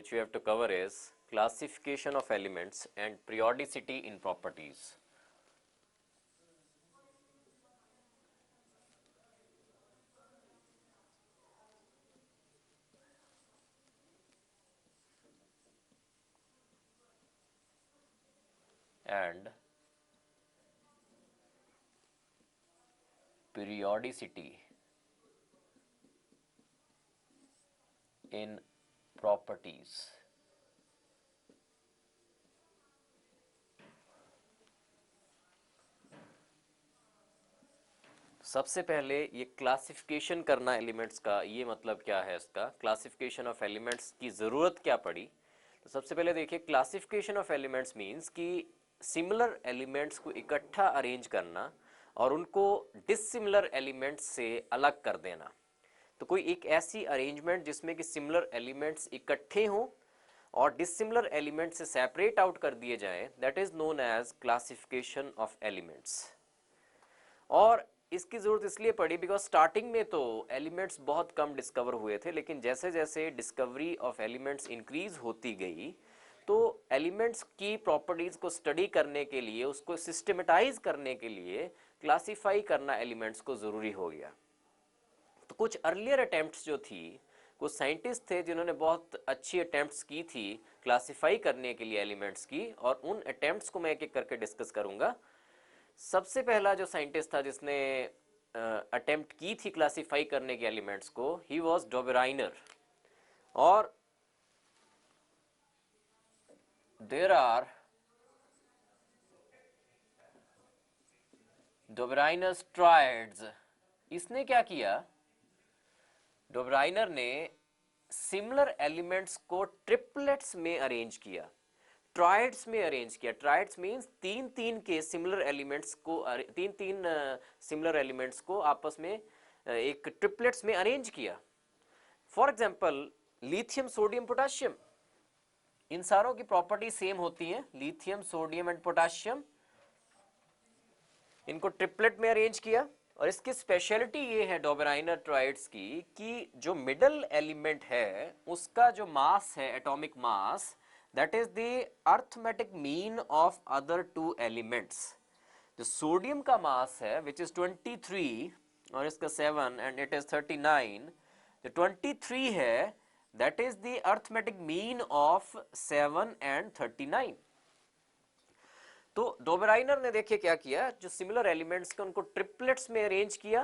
which we have to cover is classification of elements and periodicity in properties. And periodicity in properties. सबसे पहले ये classification करना elements का, ये मतलब क्या है इसका, क्लासिफिकेशन ऑफ एलिमेंट्स की ज़रूरत क्या पड़ी। तो सबसे पहले देखिए, क्लासिफिकेशन ऑफ एलिमेंट्स मीन्स कि सिमिलर एलिमेंट्स को इकट्ठा अरेंज करना और उनको डिसिमिलर एलिमेंट्स से अलग कर देना। तो कोई एक ऐसी अरेंजमेंट जिसमें कि सिमिलर एलिमेंट्स इकट्ठे हों और डिसिमिलर एलिमेंट से सेपरेट आउट कर दिए जाएं, that is known as classification of elements. और इसकी ज़रूरत इसलिए पड़ी बिकॉज स्टार्टिंग में तो एलिमेंट्स बहुत कम डिस्कवर हुए थे, लेकिन जैसे जैसे डिस्कवरी ऑफ एलिमेंट्स इंक्रीज होती गई तो एलिमेंट्स की प्रॉपर्टीज़ को स्टडी करने के लिए, उसको सिस्टमेटाइज करने के लिए क्लासीफाई करना एलिमेंट्स को ज़रूरी हो गया। तो कुछ अर्लियर अटेम्प्ट्स जो थी, कुछ साइंटिस्ट थे जिन्होंने बहुत अच्छी अटेम्प्ट्स की थी क्लासीफाई करने के लिए एलिमेंट्स की, और उन अटेम्प्ट्स को मैं एक एक करके डिस्कस करूंगा। सबसे पहला जो साइंटिस्ट था जिसने अटेम्प्ट की थी क्लासीफाई करने के एलिमेंट्स को, ही वाज डोबेराइनर। और देयर आर डोबेराइनर्स ट्रायड्स। इसने क्या किया, डोबेराइनर ने सिमिलर एलिमेंट्स को ट्रिपलेट्स में अरेंज किया, ट्रायड्स में अरेंज किया। ट्रायड्स मींस तीन तीन के सिमिलर एलिमेंट्स को, तीन तीन सिमिलर एलिमेंट्स को आपस में एक ट्रिपलेट्स में अरेंज किया। For example lithium, sodium, potassium, इन सारों की प्रॉपर्टी सेम होती है, लिथियम, सोडियम एंड पोटाशियम। इनको ट्रिपलेट में अरेंज किया, और इसकी स्पेशलिटी ये है डोबेराइनर ट्रायड्स की कि जो मिडल एलिमेंट है उसका जो मास है, atomic mass, that is the arithmetic mean of other two elements. जो सोडियम का मास है विच इज 23 और इसका 7 एंड इट इज 39, जो 23 है that is the arithmetic mean of 7 and 39। तो डोबेराइनर ने देखिए क्या किया, जो सिमिलर एलिमेंट्स के उनको ट्रिपलेट्स में अरेंज किया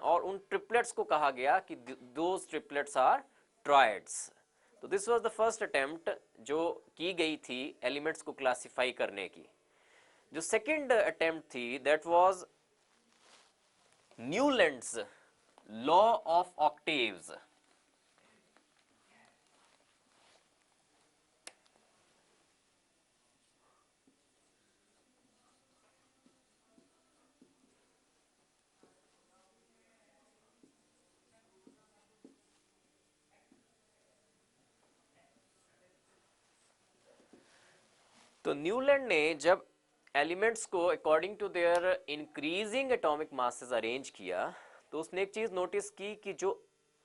और उन ट्रिपलेट्स को कहा गया कि दोज ट्रिपलेट्स आर ट्रायड्स। तो this was the first attempt जो की गई थी एलिमेंट्स को क्लासिफाई करने की। जो सेकंड अटेम्प्ट थी that was Newlands law of octaves. तो न्यूलैंड ने जब एलिमेंट्स को according to their increasing atomic masses arrange किया, तो उसने एक चीज नोटिस की कि जो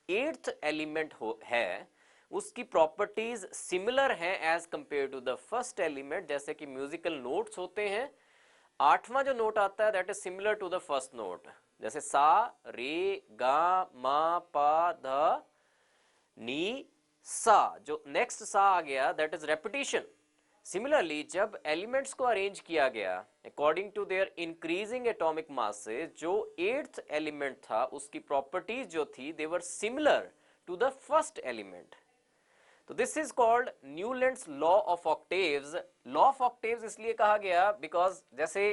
एट्थ एलिमेंट है उसकी प्रॉपर्टीज सिमिलर हैं as compared to the first element. जैसे कि म्यूजिकल नोट्स होते हैं, आठवां जो नोट आता है that is similar to the first note, जैसे सा, रे, गा, मा, पा, ध, नी, सा। जो नेक्स्ट सा आ गया दैट इज रेपिटेशन। सिमिलरली जब एलिमेंट्स को अरेंज किया गया according to their increasing atomic masses, जो एट्थ एलिमेंट था उसकी प्रॉपर्टीज जो थी they were similar to the first element. तो this is called Newlands law of octaves. Law of octaves इसलिए कहा गया बिकॉज जैसे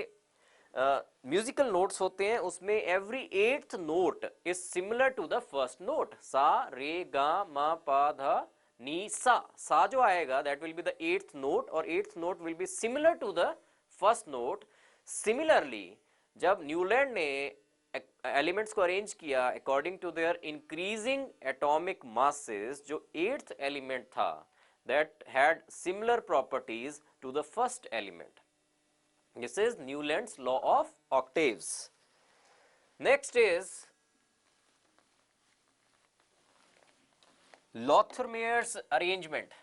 म्यूजिकल नोट्स होते हैं उसमें every eighth note is similar to the first note. सा, रे, गा, मा, पा, धा, नी, सा। सा जो आएगा that will be the eighth note, और eighth note will be similar to the first note. Similarly जब न्यूलैंड ने एलिमेंट्स को अरेंज किया according to their increasing atomic masses, जो एट्थ एलिमेंट था that had similar properties to the first element. This is Newland's law of octaves. Next is Lothermier's arrangement.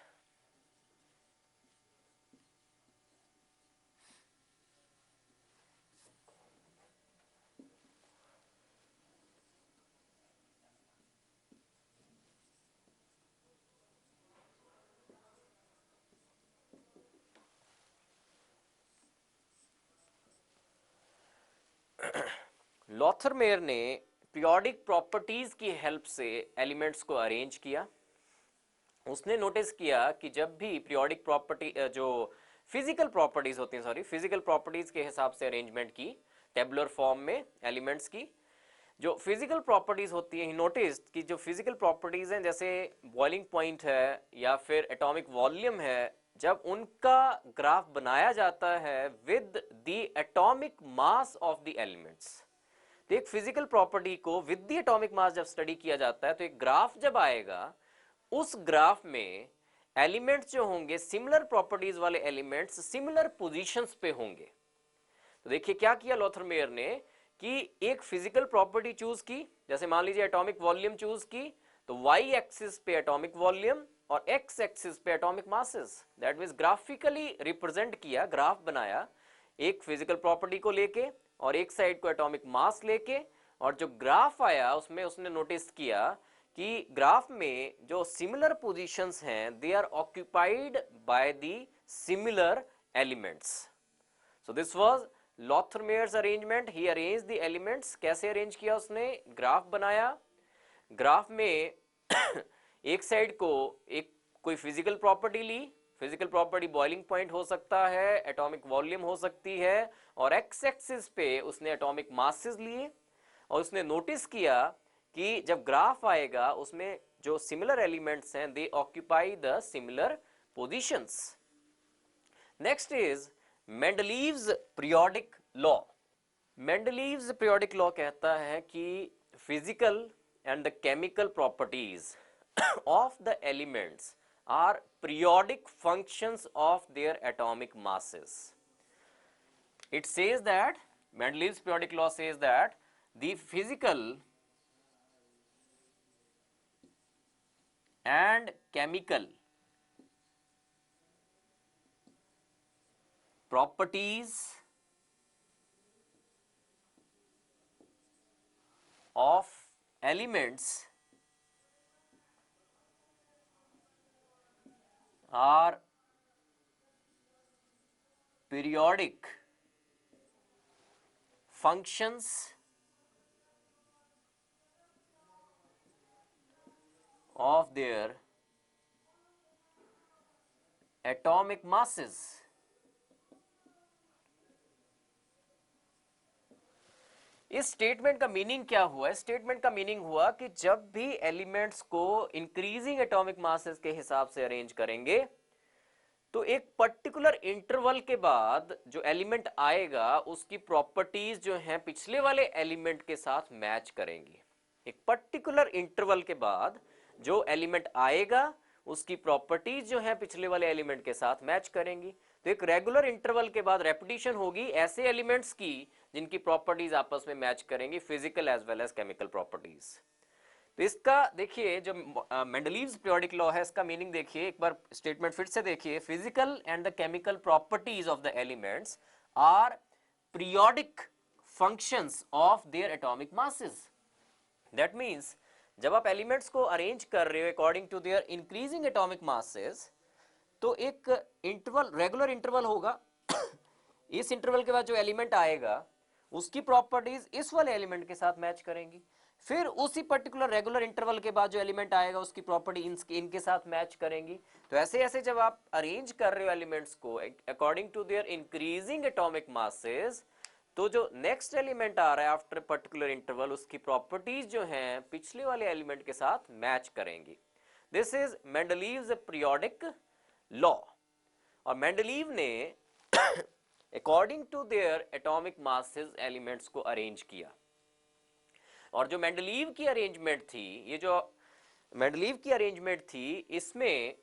लॉथरमेयर ने periodic properties की help से elements को arrange किया। उसने notice किया कि जब भी पीरियोडिक प्रॉपर्टी जो फिजिकल प्रॉपर्टीज होती हैं, सॉरी, फिजिकल प्रॉपर्टीज के हिसाब से अरेंजमेंट की टेबुलर फॉर्म में एलिमेंट्स की, जो फिजिकल प्रॉपर्टीज होती हैं, ही नोटिस कि जो फिजिकल प्रॉपर्टीज हैं जैसे बॉइलिंग पॉइंट है या फिर एटॉमिक वॉल्यूम है, जब उनका ग्राफ बनाया जाता है with the atomic mass of the elements, तो एक फिजिकल प्रॉपर्टी को विद द एटॉमिक मास जब स्टडी किया जाता है तो एक ग्राफ जब आएगा, उस ग्राफ में एलिमेंट्स जो होंगे, सिमिलर प्रॉपर्टीज वाले एलिमेंट्स सिमिलर पोजीशंस पे होंगे। तो देखिए क्या किया लॉथरमेयर ने कि एक फिजिकल प्रॉपर्टी चूज की, जैसे मान लीजिए एटॉमिक वॉल्यूम चूज की, तो वाई एक्सिस पे एटॉमिक वॉल्यूम और एक्स एक्सिस पे atomic masses, that means graphically represent किया, ग्राफ बनाया एक फिजिकल प्रॉपर्टी को लेके और एक साइड को एटॉमिक मास लेके, और जो ग्राफ आया उसमें उसने नोटिस किया कि ग्राफ में जो सिमिलर पोजीशंस हैं they are occupied by the similar elements. So this was Lothar Meyer's arrangement. He arrange the elements. कैसे अरेंज किया उसने? ग्राफ बनाया, ग्राफ में एक साइड को एक कोई फिजिकल प्रॉपर्टी ली, फिजिकल प्रॉपर्टी बॉइलिंग पॉइंट हो सकता है, एटॉमिक वॉल्यूम हो सकती है, और एक्स एक्सिस पे उसने एटॉमिक मासेस लिए, और उसने नोटिस किया कि जब ग्राफ आएगा उसमें जो सिमिलर एलिमेंट्स हैं दे occupy the similar positions. Next is Mendeleev's periodic law. Mendeleev's periodic law कहता है कि physical and the chemical properties of the elements are periodic functions of their atomic masses. It says that Mendeleev's periodic law says that the physical and chemical properties of elements are periodic functions of their atomic masses. इस statement का meaning क्या हुआ? Statement का meaning हुआ कि जब भी elements को इंक्रीजिंग एटॉमिक मासेस के हिसाब से अरेंज करेंगे तो एक पर्टिकुलर इंटरवल के बाद जो एलिमेंट आएगा उसकी प्रॉपर्टीज जो हैं पिछले वाले एलिमेंट के साथ मैच करेंगी। एक पर्टिकुलर इंटरवल के बाद जो एलिमेंट आएगा उसकी प्रॉपर्टीज जो हैं पिछले वाले एलिमेंट के साथ मैच करेंगी। तो एक रेगुलर इंटरवल के बाद रेपिटेशन होगी ऐसे एलिमेंट्स की जिनकी प्रॉपर्टीज आपस में मैच करेंगी, physical as well as chemical properties. तो इसका देखिए जो मेंडलीव्स पीरियोडिक लॉ है इसका मीनिंग देखिए, एक बार स्टेटमेंट फिर से देखिए, physical and the chemical properties of the elements are periodic functions of their atomic masses. That means जब आप एलिमेंट्स को अरेंज कर रहे हो according to their increasing atomic masses तो एक इंटरवल, रेगुलर इंटरवल होगा इस इंटरवल के बाद जो एलिमेंट आएगा उसकी प्रॉपर्टीज इस वाले एलिमेंट के साथ मैच करेंगी, फिर उसी पर्टिकुलर रेगुलर इंटरवल के बाद जो एलिमेंट आएगा उसकी प्रॉपर्टी इनके साथ मैच करेंगी। तो ऐसे ऐसे जब आप अरेंज कर रहे हो एलिमेंट्स को according to their increasing atomic masses, तो जो नेक्स्ट एलिमेंट आ रहा है आफ्टर पर्टिकुलर इंटरवल उसकी प्रॉपर्टीज जो हैं पिछले वाले एलिमेंट के साथ मैच करेंगी। This is Mendeleev's periodic law. और मेंडलीव ने according to their atomic masses elements को अरेंज किया। और जो मेंडलीव की अरेंजमेंट थी, ये जो मेंडलीव की अरेंजमेंट थी, इसमें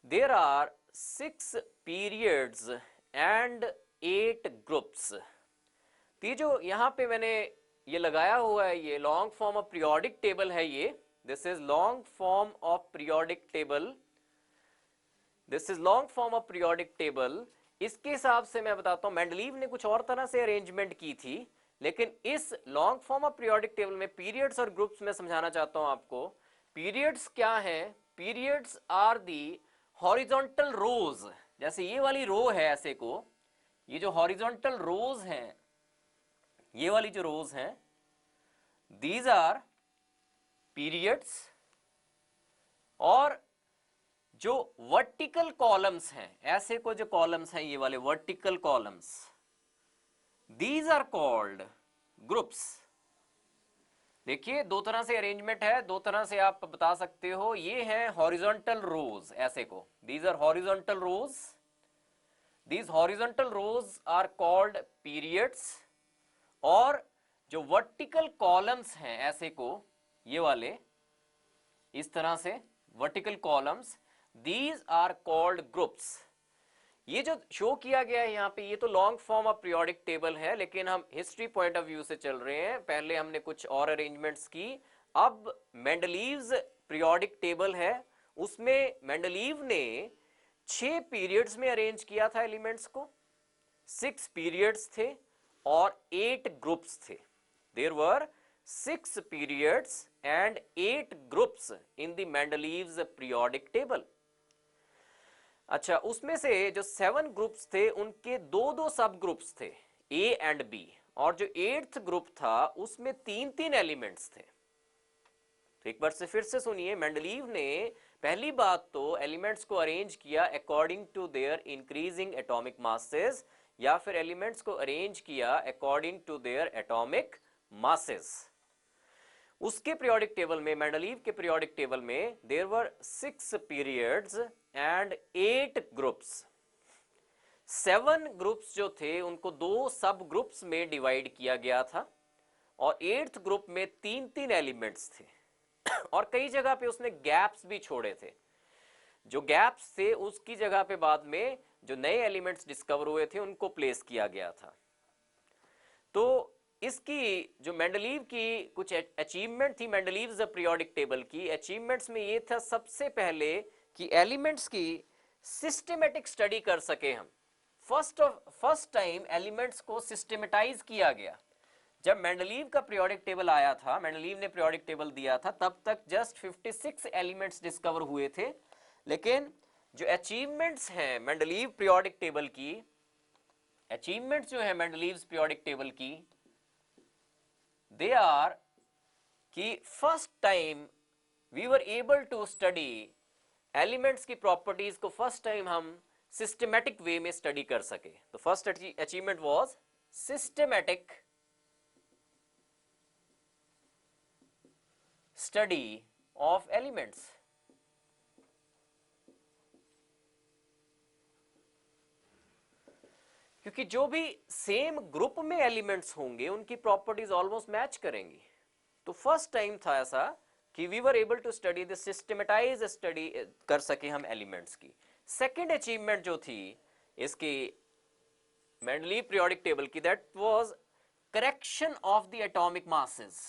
there are 6 periods and 8 groups. ये जो यहाँ पे मैंने ये लगाया हुआ है, ये long form of periodic table है, ये this is long form of periodic table, this is long form of periodic table. इसके हिसाब से मैं बताता हूं मेंडलीव ने कुछ और तरह से अरेंजमेंट की थी, लेकिन इस long form of periodic table में पीरियड्स और ग्रुप्स में समझाना चाहता हूं आपको। पीरियड्स क्या है? पीरियड्स आर दी हॉरिजॉन्टल रोज, जैसे ये वाली रो है ऐसे को, ये जो हॉरिजॉन्टल रोज हैं ये वाली जो रोज हैं दीज आर पीरियड्स, और जो वर्टिकल कॉलम्स हैं, ऐसे को जो कॉलम्स हैं ये वाले vertical columns, these are called groups. देखिए दो तरह से अरेंजमेंट है, दो तरह से आप बता सकते हो। ये है हॉरिजॉन्टल रोज, ऐसे को these are horizontal rows, these horizontal rows are called periods. और जो वर्टिकल कॉलम्स हैं ऐसे को, ये वाले इस तरह से vertical columns, these are called groups. ये जो शो किया गया है यहाँ पे, ये तो long form of periodic table है, लेकिन हम हिस्ट्री पॉइंट ऑफ व्यू से चल रहे हैं। पहले हमने कुछ और अरेंजमेंट्स की, अब मेंडलीव्स पीरियोडिक टेबल है, उसमें मेंडलीव ने 6 पीरियड्स में अरेंज किया था एलिमेंट्स को। 6 पीरियड्स थे और 8 ग्रुप्स थे। There were 6 periods and 8 groups in the Mendeleev's periodic table। अच्छा, उसमें से जो 7 ग्रुप्स थे उनके दो सब ग्रुप्स थे, ए एंड बी, और जो 8th ग्रुप था उसमें 3 एलिमेंट्स थे। तो एक बार से फिर से सुनिए, मेंडलीव ने पहली बात तो एलिमेंट्स को अरेंज किया according to their increasing atomic masses, या फिर एलिमेंट्स को अरेंज किया according to their atomic masses. उसके पीरियोडिक टेबल में, मेंडलीव के पीरियोडिक टेबल में, there were 6 periods and 8 groups. 7 groups जो थे उनको 2 सब ग्रुप्स में डिवाइड किया गया था, और 8th ग्रुप में 3 एलिमेंट्स थे। और कई जगह पे उसने गैप्स भी छोड़े थे। जो गैप्स थे उसकी जगह पे बाद में जो नए एलिमेंट्स डिस्कवर हुए थे उनको प्लेस किया गया था। तो इसकी जो मेंडलीव की कुछ अचीवमेंट थी, मेंडलीव्स पीरियोडिक टेबल की अचीवमेंट्स में ये था सबसे पहले कि एलिमेंट्स की सिस्टमेटिक स्टडी कर सके हम। फर्स्ट टाइम एलिमेंट्स को सिस्टमेटाइज किया गया। जब मेंडलीव का पीरियोडिक टेबल आया था, मेंडलीव ने पीरियोडिक टेबल दिया था, तब तक जस्ट 56 एलिमेंट्स डिस्कवर हुए थे। लेकिन जो अचीवमेंट्स हैं मेंडलीव पीरियोडिक टेबल की, अचीवमेंट्स जो है मेंडलीव पीरियोडिक टेबल की, दे आर कि first time we were able to study elements की प्रॉपर्टीज को, फर्स्ट टाइम हम सिस्टमैटिक वे में स्टडी कर सके। तो first achievement was systematic study of elements. क्योंकि जो भी सेम ग्रुप में एलिमेंट्स होंगे उनकी प्रॉपर्टीज ऑलमोस्ट मैच करेंगी। तो फर्स्ट टाइम था ऐसा कि we were able to study the systematize study कर सके हम एलिमेंट्स की। सेकेंड अचीवमेंट जो थी इसकी मेंडलीव पीरियोडिक टेबल की, that was correction of the atomic masses.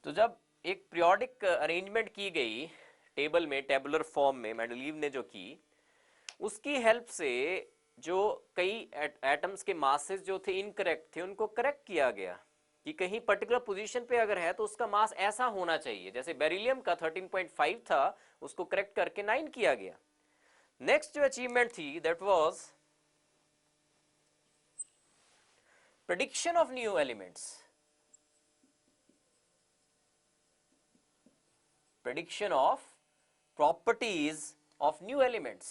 तो जब एक पीरियोडिक अरेंजमेंट की गई टेबल में, टेबुलर फॉर्म में मेंडलीव ने जो की, उसकी हेल्प से जो कई एटम्स के मासेस जो थे इनकरेक्ट थे उनको करेक्ट किया गया कि कहीं पर्टिकुलर पोजीशन पे अगर है तो उसका मास ऐसा होना चाहिए। जैसे बेरिलियम का 13.5 था, उसको करेक्ट करके 9 किया गया। नेक्स्ट जो अचीवमेंट थी that was prediction of new elements. Prediction of properties of new elements।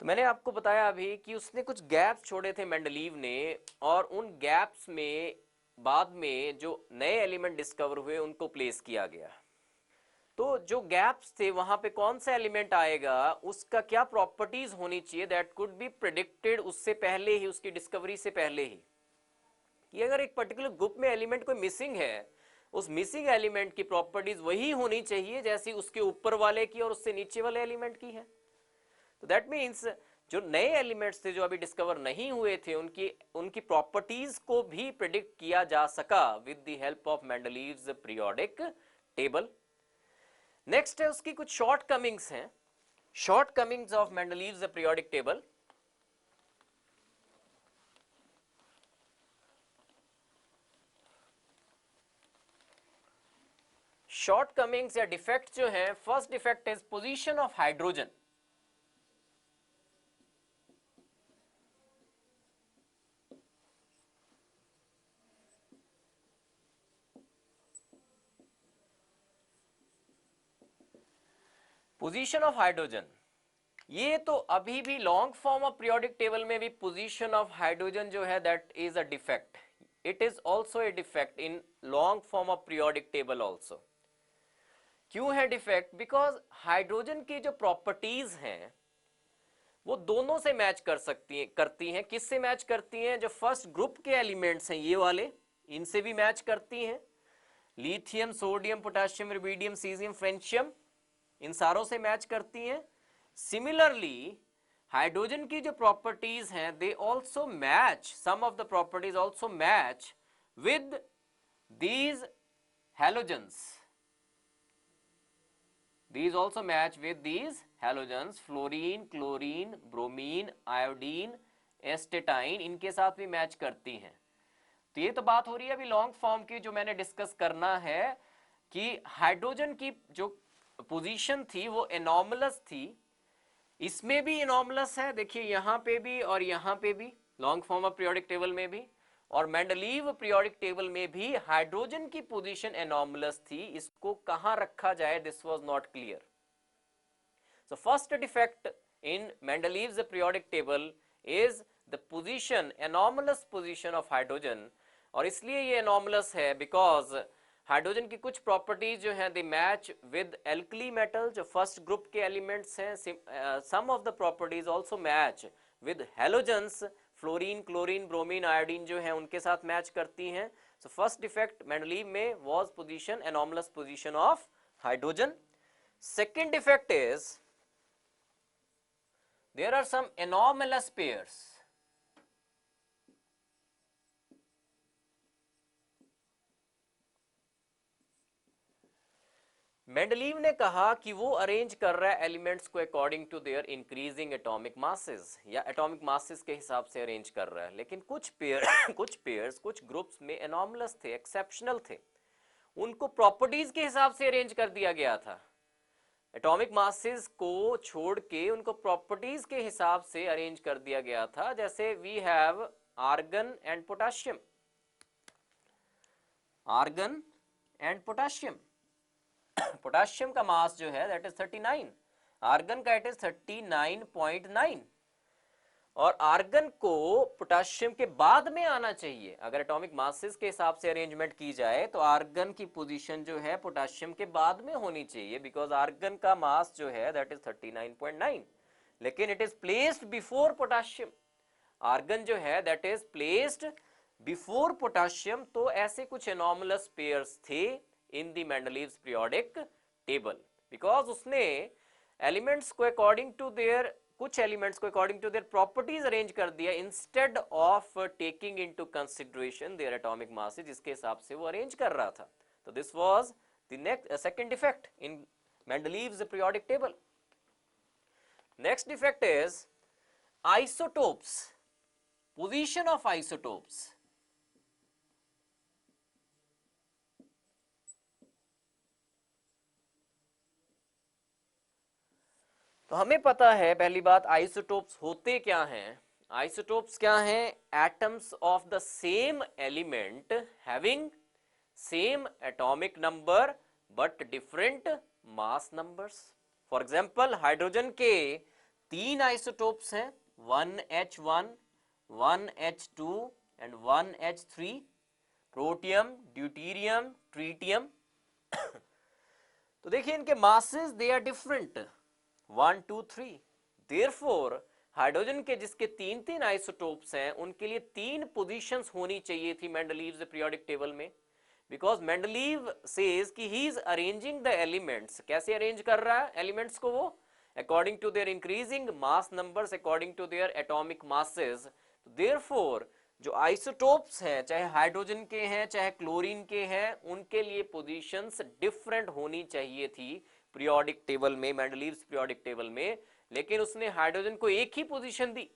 तो मैंने आपको बताया अभी कि उसने कुछ गैप्स छोड़े थे मेंडलीव ने, और उन गैप्स में बाद में जो नए एलिमेंट डिस्कवर हुए उनको प्लेस किया गया। तो जो गैप्स थे वहां पे कौन सा एलिमेंट आएगा, उसका क्या प्रॉपर्टीज होनी चाहिए, दैट कुड बी प्रेडिक्टेड उससे पहले ही, उसकी डिस्कवरी से पहले ही, कि अगर एक पर्टिकुलर ग्रुप में एलिमेंट कोई मिसिंग है, उस मिसिंग एलिमेंट की प्रॉपर्टीज वही होनी चाहिए जैसी उसके ऊपर वाले की और उससे नीचे वाले एलिमेंट की है। तो दैट मीन्स जो नए एलिमेंट्स थे जो अभी डिस्कवर नहीं हुए थे उनकी उनकी प्रॉपर्टीज को भी प्रिडिक्ट किया जा सका with the help of Mendeleev's periodic table. Next है उसकी कुछ शॉर्ट कमिंग्स हैं, shortcomings of Mendeleev's periodic table. Shortcomings या डिफेक्ट जो है, first defect is position of hydrogen. Position of hydrogen, ये तो अभी भी long form of periodic table में भी पोजीशन ऑफ हाइड्रोजन जो है that is a defect, it is also a defect in long form of periodic table also. क्यों है डिफेक्ट? बिकॉज हाइड्रोजन की जो प्रॉपर्टीज हैं वो दोनों से मैच करती हैं। किससे मैच करती हैं? जो फर्स्ट ग्रुप के एलिमेंट्स हैं ये वाले, इनसे भी मैच करती हैं। Lithium, sodium, potassium, rubidium, caesium, francium, इन सारों से मैच करती हैं। सिमिलरली हाइड्रोजन की जो प्रॉपर्टीज हैं they also match, some of the properties also match with these halogens. These also match with these halogens, fluorine, chlorine, bromine, iodine, astatine, इनके साथ भी मैच करती हैं। तो ये तो बात हो रही है अभी लॉन्ग फॉर्म की, जो मैंने डिस्कस करना है कि हाइड्रोजन की जो पोजीशन थी वो एनॉमलस थी। इसमें भी एनॉमलस है, देखिए यहां पे भी और यहां पे भी, long form of periodic table में भी और मेंडलीव पीरियोडिक टेबल में भी हाइड्रोजन की पोजीशन एनॉमलस थी। इसको कहां रखा जाए, this was not clear. So first defect in Mendeleev's periodic table is the position, anomalous position of hydrogen. और इसलिए ये एनॉमलस है बिकॉज हाइड्रोजन की कुछ प्रॉपर्टीज जो हैं they match with alkali metal, जो फर्स्ट ग्रुप के एलिमेंट्स हैं। Some of the properties also match with halogens, fluorine, chlorine, bromine, iodine जो है उनके साथ मैच करती हैं। सो फर्स्ट डिफेक्ट मेंडलीव में was position, anomalous position of hydrogen. Second defect is there are some anomalous pairs. Mendeleev ने कहा कि वो अरेंज कर रहा है एलिमेंट्स को according to their increasing atomic masses, या एटॉमिक मासेस के हिसाब से अरेंज कर रहा है। लेकिन कुछ पेयर्स कुछ ग्रुप्स में एनॉमलस थे, एक्सेप्शनल थे, उनको प्रॉपर्टीज के हिसाब से अरेंज कर दिया गया था। एटॉमिक मासेस को छोड़ के उनको प्रॉपर्टीज के हिसाब से अरेंज कर दिया गया था। जैसे we have argon and potassium, argon and potassium. Potassium का मास जो है दैट इज 39, आर्गन का इट इज 39.9। और आर्गन को पोटेशियम के बाद में आना चाहिए। अगर एटॉमिक मासेस के हिसाब से अरेंजमेंट की जाए तो आर्गन की पोजीशन जो है पोटेशियम के बाद में होनी चाहिए, बिकॉज आर्गन का मास जो है दैट इज 39.9, लेकिन it is placed before potassium. Argon जो है that is placed before potassium. तो ऐसे कुछ एनॉमलस पेयर्स थे in the Mendeleev's periodic table, because उसने एलिमेंट्स को अकॉर्डिंग टू देयर, कुछ एलिमेंट्स को according to their properties arrange कर दिया instead of taking into consideration their atomic masses, जिसके हिसाब से वो अरेंज कर रहा था। तो this was the next second defect in Mendeleev's periodic table. Next defect is isotopes, position of isotopes. तो हमें पता है पहली बात आइसोटोप्स होते क्या हैं। आइसोटोप्स क्या हैं? Atoms of the same element having same atomic number but different mass numbers. For example hydrogen के 3 आइसोटोप्स हैं, 1H1, 1H2 and 1H3, protium, deuterium, tritium. तो देखिए इनके masses they are different, 1, 2, 3। Therefore hydrogen के जिसके 3 isotopes हैं उनके लिए 3 पोजीशंस होनी चाहिए थी मेंडलीव्स पीरियोडिक टेबल में, बिकॉज मेंडलीव सेज कि he is arranging the elements. कैसे अरेंज कर रहा है एलिमेंट्स को वो? according to their increasing mass numbers according to their atomic masses. therefore जो आइसोटोप्स हैं, चाहे हाइड्रोजन के हैं चाहे क्लोरीन के हैं, उनके लिए पोजीशंस डिफरेंट होनी चाहिए थी पीरियोडिक टेबल में, मेंडलीव्स पीरियोडिक टेबल में, लेकिन उसने हाइड्रोजन को एक ही पोजीशन दी।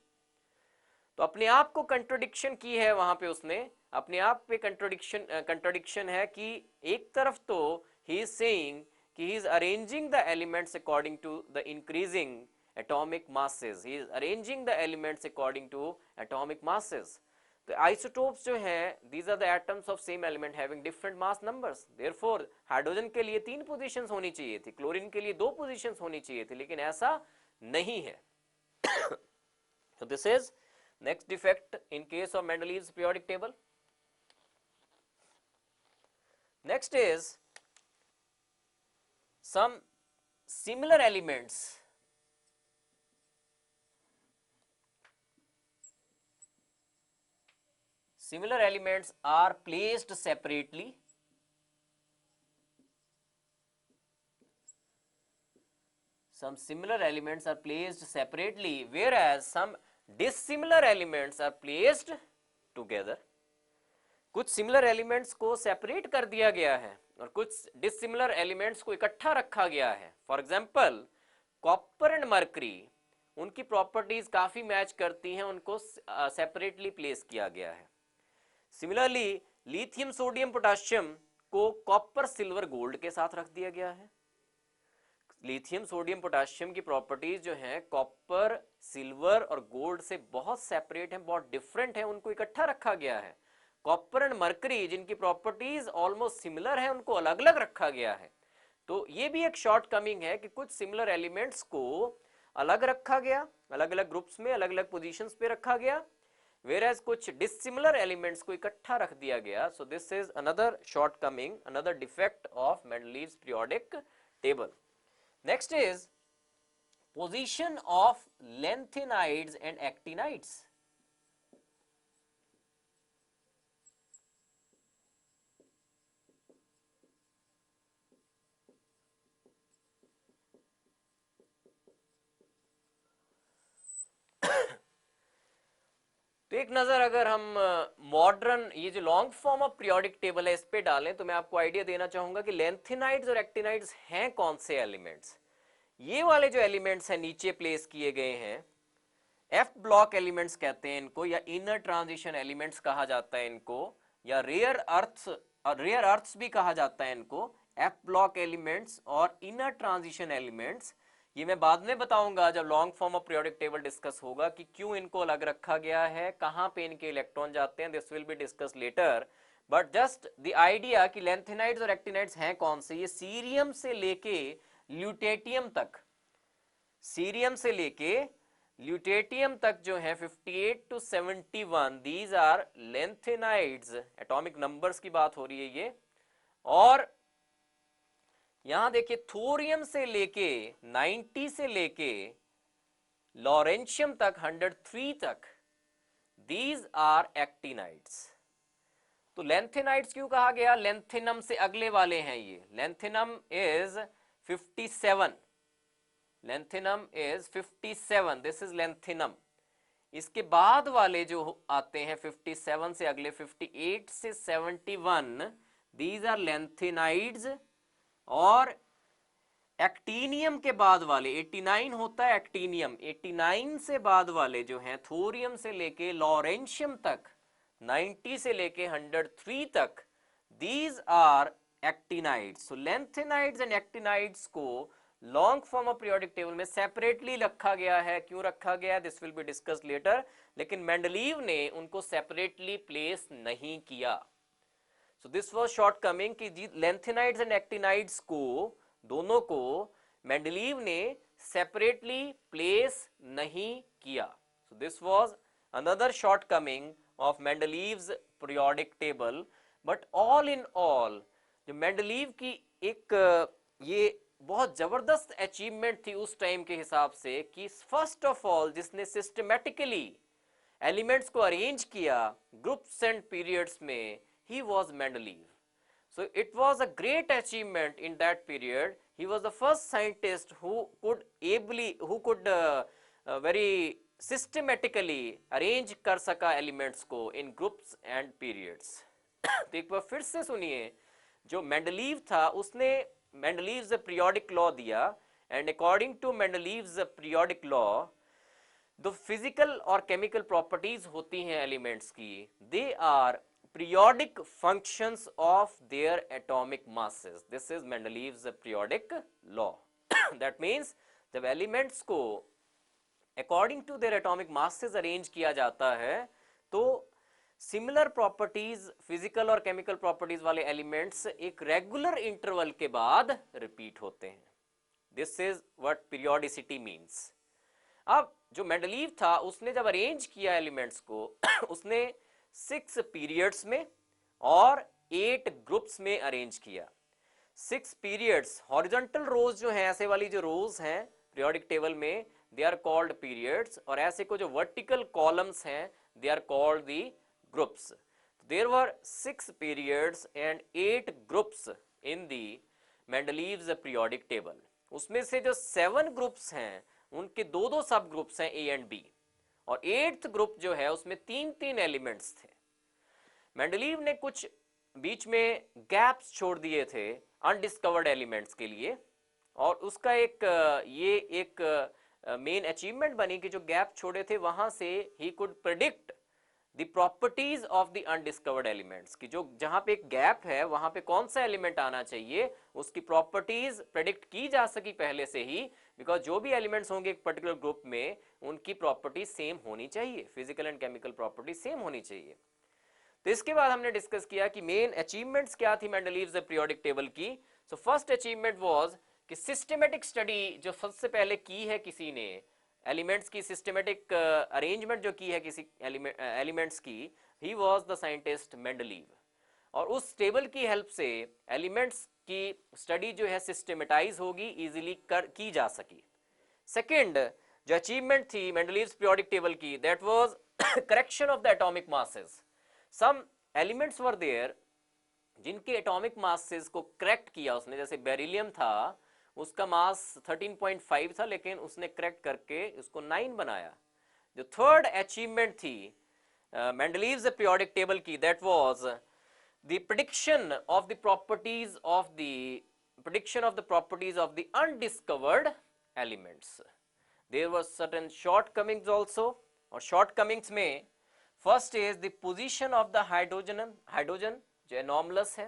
तो अपने आप को कंट्रोडिक्शन की है वहां पे, उसने अपने आप पे कंट्रोडिक्शन है कि एक तरफ तो ही इज सेइंग कि he is arranging the elements according to the increasing atomic masses, he is arranging the elements according to atomic masses. तो आइसोटोप्स जो हैं, these are the atoms of same element having different mass numbers. Therefore hydrogen के लिए 3 positions होनी चाहिए थी, chlorine के लिए 2 पोजीशंस होनी चाहिए थी, लेकिन ऐसा नहीं है। so this is next defect in case of Mendeleev's periodic table. Next is some similar elements are placed separately. Some similar elements are placed separately, whereas some dissimilar elements are placed together. कुछ similar elements को separate कर दिया गया है और कुछ dissimilar elements को इकट्ठा रखा गया है। For example copper and mercury, उनकी प्रॉपर्टीज काफी मैच करती हैं, उनको सेपरेटली प्लेस किया गया है। सिमिलरली लिथियम सोडियम पोटाशियम को कॉपर सिल्वर गोल्ड के साथ रख दिया गया है। लिथियम सोडियम पोटाशियम की प्रॉपर्टीज जो हैं कॉपर सिल्वर और गोल्ड से बहुत सेपरेट हैं, बहुत डिफरेंट हैं, उनको इकट्ठा रखा गया है। कॉपर एंड मरकरी जिनकी प्रॉपर्टीज ऑलमोस्ट सिमिलर हैं, उनको अलग अलग रखा गया है। तो ये भी एक शॉर्ट कमिंग है कि कुछ सिमिलर एलिमेंट्स को अलग रखा गया, अलग अलग ग्रुप्स में अलग अलग पोजीशंस पे रखा गया, whereas कुछ डिसिमिलर एलिमेंट्स को इकट्ठा रख दिया गया। सो this is another short coming, another defect of Mendeleev's periodic table. Next is position of lanthanides and actinides. तो एक नजर अगर हम मॉडर्न ये जो long form of periodic table है इस पे डालें, तो मैं आपको आइडिया देना चाहूंगा कि लैंथेनाइड्स और एक्टिनाइड्स हैं कौन से एलिमेंट्स। ये वाले जो एलिमेंट्स हैं नीचे प्लेस किए गए हैं, एफ ब्लॉक एलिमेंट्स कहते हैं इनको, या इनर ट्रांजिशन एलिमेंट्स कहा जाता है इनको, या रेयर अर्थ्स भी कहा जाता है इनको। एफ ब्लॉक एलिमेंट्स और इनर ट्रांजिशन एलिमेंट्स, ये मैं बाद में बताऊंगा जब long form of periodic table discuss होगा कि क्यों इनको अलग रखा गया है, कहां पे इनके इलेक्ट्रॉन जाते हैं, this will be discuss later. But just the idea कि लैंथेनाइड्स और एक्टिनाइड्स हैं कौन से, ये सीरियम से लेके ल्यूटेटियम तक, सीरियम से लेके ल्यूटेटियम तक जो है 58 to 71, these are lanthanides. Atomic numbers की बात हो रही है ये। और यहां देखिए थोरियम से लेके 90 से लेके लॉरेंशियम तक 103 तक, दीज आर एक्टिनाइड्स। तो लैंथेनाइड्स क्यों कहा गया, लैंथेनम से अगले वाले हैं ये। Lanthanum is 57, lanthanum is 57, this is lanthanum. इसके बाद वाले जो आते हैं 57 से अगले 58 से 71, दीज आर लैंथेनाइड्स। और एक्टिनियम के बाद वाले 89 होता है एक्टिनियम, 89 से बाद वाले जो हैं थोरियम से लेके लॉरेंशियम तक, 90 से लेके 103 तक, these are actinides. So lanthanides and actinides को long form of periodic table में सेपरेटली रखा गया है। क्यों रखा गया, this will be discussed later, लेकिन मेंडलीव ने उनको सेपरेटली प्लेस नहीं किया। So this was shortcoming कि लैंथेनाइड्स एंड एक्टिनाइड्स को, दोनों को मेंडलीव ने सेपरेटली प्लेस नहीं किया। So this was another shortcoming of Mendeleev's periodic table. But all in all जो मेंडलीव की एक ये बहुत जबरदस्त अचीवमेंट थी उस टाइम के हिसाब से कि फर्स्ट ऑफ ऑल जिसने सिस्टमैटिकली एलिमेंट्स को अरेंज किया ग्रुप्स एंड पीरियड्स में, he was Mendeleev. So it was a great achievement in that period. He was the first scientist who could very systematically arrange कर सका elements को in groups and periods. तो एक बार फिर से सुनिए, जो मेंडलीव था उसने मेंडलीव्स periodic law दिया, and according to Mendeleev's periodic law जो फिजिकल और केमिकल प्रॉपर्टीज होती हैं एलिमेंट्स की, they are periodic functions of their atomic masses. This is Mendeleev's periodic law. That means जब एलिमेंट्स को according to their atomic masses arrange किया जाता है तो सिमिलर प्रॉपर्टीज फिजिकल और केमिकल प्रॉपर्टीज वाले एलिमेंट्स एक रेगुलर इंटरवल के बाद रिपीट होते हैं. This is what periodicity means. अब जो मेंडलीव था उसने जब अरेंज किया एलिमेंट्स को उसने 6 पीरियड्स में और 8 ग्रुप्स में अरेंज किया. 6 पीरियड्स, हॉरिजॉन्टल रोज जो है, ऐसे वाली जो रोज हैं पीरियोडिक टेबल में, दे आर कॉल्ड पीरियड्स, और ऐसे को जो वर्टिकल कॉलम्स हैं they are called the groups. There were 6 periods and 8 groups in the Mendeleev's periodic table. उसमें से जो 7 ग्रुप्स हैं उनके दो सब ग्रुप्स हैं ए एंड बी, और 8th ग्रुप जो है उसमें 3 एलिमेंट्स थे. मेंडलीव ने कुछ बीच में गैप्स छोड़ दिए थे अनडिस्कवर्ड एलिमेंट्स के लिए, और उसका एक मेन अचीवमेंट बनी कि जो गैप छोड़े थे वहां से he could predict the properties of the undiscovered elements की, जो जहां पे एक गैप है वहां पे कौन सा एलिमेंट आना चाहिए उसकी प्रॉपर्टीज प्रेडिक्ट की जा सकी पहले से ही, बिकॉज जो भी एलिमेंट्स होंगे एक पर्टिकुलर ग्रुप में उनकी प्रॉपर्टी सेम होनी चाहिए, physical and chemical property same होनी चाहिए. तो इसके बाद हमने डिस्कस किया कि मेन अचीवमेंट्स क्या थी मेंडलीव्स पीरियोडिक टेबल की. सो फर्स्ट अचीवमेंट वाज कि सिस्टमेटिक स्टडी जो सबसे पहले की है किसी ने, एलिमेंट्स की सिस्टमेटिक अरेंजमेंट जो की है किसी एलिमेंट्स की, ही वाज द साइंटिस्ट मेंडलीव. और उस टेबल की हेल्प से एलिमेंट्स की स्टडी जो है सिस्टमेटाइज होगी, इजीली की जा सकी. सेकंड जो अचीवमेंट थी मेंडलीव्स पीरियोडिक टेबल की, that was correction of the atomic masses. Some elements were there जिनके एटॉमिक मासेस को करेक्ट किया उसने, जैसे बेरिलियम था उसका मास 13.5 था लेकिन उसने करेक्ट करके उसको 9 बनाया. जो थर्ड अचीवमेंट थी मेंडलीव्स पीरियोडिक टेबल की, that was the prediction of the properties of the undiscovered elements. There were certain shortcomings also, और shortcomings में first is the position of the hydrogen जो anomalous है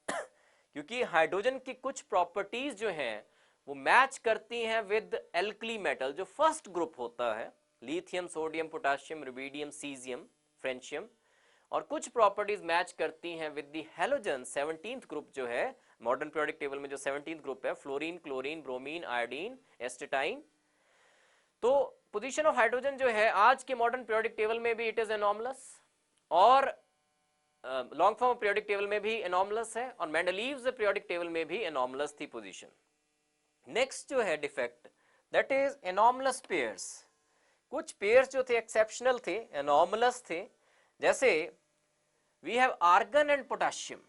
क्योंकि हाइड्रोजन की कुछ properties जो हैं वो मैच करती हैं विद एल्कली मेटल जो फर्स्ट ग्रुप होता है, lithium, sodium, potassium, rubidium, caesium, francium, और कुछ प्रॉपर्टीज मैच करती हैं with the halogen 17th group जो है मॉडर्न पीरियोडिक टेबल में, जो 17th ग्रुप है, fluorine, chlorine, bromine, iodine, astatine. तो पोजीशन ऑफ हाइड्रोजन जो है आज के मॉडर्न पीरियोडिक टेबल में भी इट इज एनॉमलस, और लॉन्ग फॉर्म पीरियोडिक टेबल में भी एनॉमलस है, और मेंडलीव्स पीरियोडिक टेबल में भी एनॉमलस थी पोजीशन. नेक्स्ट जो है defect, that is anomalous pairs. कुछ पेयर्स जो थे एक्सेप्शनल थे, एनॉमलस थे, जैसे we have argon and potassium.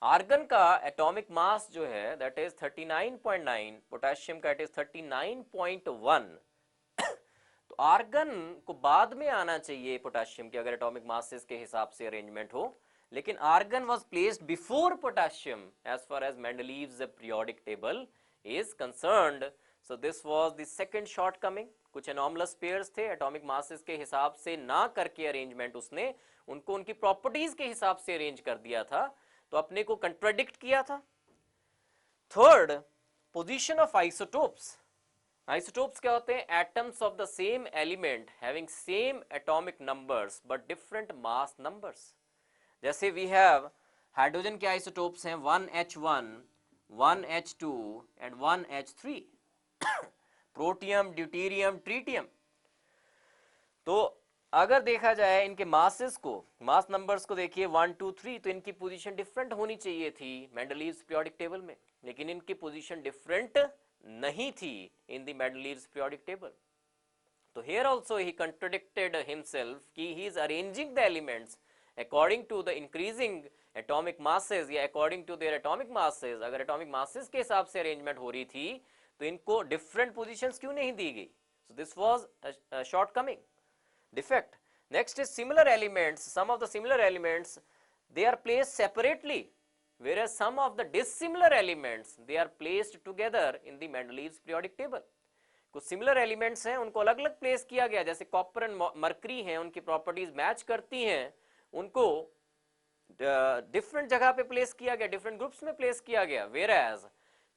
Argon का एटॉमिक मास जो है दैट इज 39.9, पोटेशियम का इट इज 39.1. तो आर्गन को बाद में आना चाहिए पोटेशियम के अगर एटॉमिक मासेस के हिसाब से अरेंजमेंट हो, लेकिन argon was placed before potassium as far as Mendeleev's periodic table is concerned. So this was the second shortcoming. कुछ एनॉमलस पेयर्स थे, एटॉमिक मासेस के हिसाब से ना करके अरेंजमेंट उसने उनको उनकी प्रॉपर्टीज के हिसाब से अरेंज कर दिया था, तो अपने को कंट्राडिक्ट किया था. Third, position of isotopes. Isotopes क्या होते हैं? Atoms of the same element having same atomic numbers but different mass numbers. जैसे वी हैव हाइड्रोजन के आइसोटोप्स हैं 1H1, 1H2 and 1H3. Protium, deuterium, tritium. तो अगर देखा जाए इनके मासेस को, मास नंबर्स को देखिए 1, 2, 3, तो इनकी पोजीशन डिफरेंट होनी चाहिए थी मेंडलीव्स पीरियोडिक टेबल में, लेकिन इनकी पोजीशन डिफरेंट नहीं थी in the Mendeleev's periodic table. तो here also he contradicted himself कि he is arranging the elements according to the increasing atomic masses या according to their atomic masses, अगर atomic masses के हिसाब से अरेंजमेंट हो रही थी तो इनको डिफरेंट पोजीशंस क्यों नहीं दी गई? सो this was shortcoming, defect. Next is similar elements. Some of the similar elements, they are placed separately, whereas some of the dissimilar elements, they are placed together in the Mendeleev's periodic table. कुछ similar elements हैं उनको अलग अलग place किया गया, जैसे copper and mercury हैं, उनकी प्रॉपर्टीज मैच करती हैं, उनको डिफरेंट जगह पे प्लेस किया गया, डिफरेंट ग्रुप्स में प्लेस किया गया। वेयरएज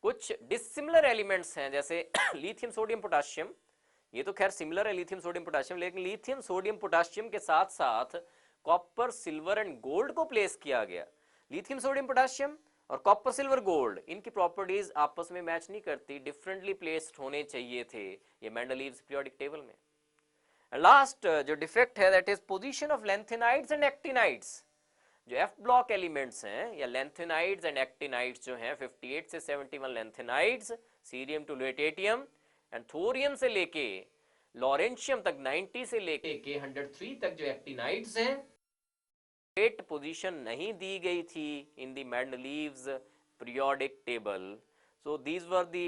कुछ डिसिमिलर एलिमेंट्स हैं जैसे लिथियम सोडियम पोटाशियम, ये तो खैर सिमिलर है लिथियम सोडियम पोटाशियम, लेकिन लिथियम सोडियम पोटाशियम के साथ साथ कॉपर सिल्वर एंड गोल्ड को प्लेस किया गया। लिथियम सोडियम पोटाशियम और कॉपर सिल्वर गोल्ड, इनकी प्रॉपर्टीज आपस में मैच नहीं करती, डिफरेंटली प्लेस्ड होने चाहिए थे ये मेंडलीव्स पीरियोडिक टेबल में। लास्ट जो डिफेक्ट है that is position of lanthanides and actinides. जो एफ ब्लॉक एलिमेंट्स हैं या लैंथेनाइड्स एंड एक्टिनाइड्स जो हैं 58 से 71 lanthanides, cerium to lutetium and thorium से लेके लॉरेंशियम तक 90 से लेके 103 तक जो एक्टिनाइड्स हैं, रेट पोजीशन नहीं दी गई थी in the Mendeleev's periodic table. So these were the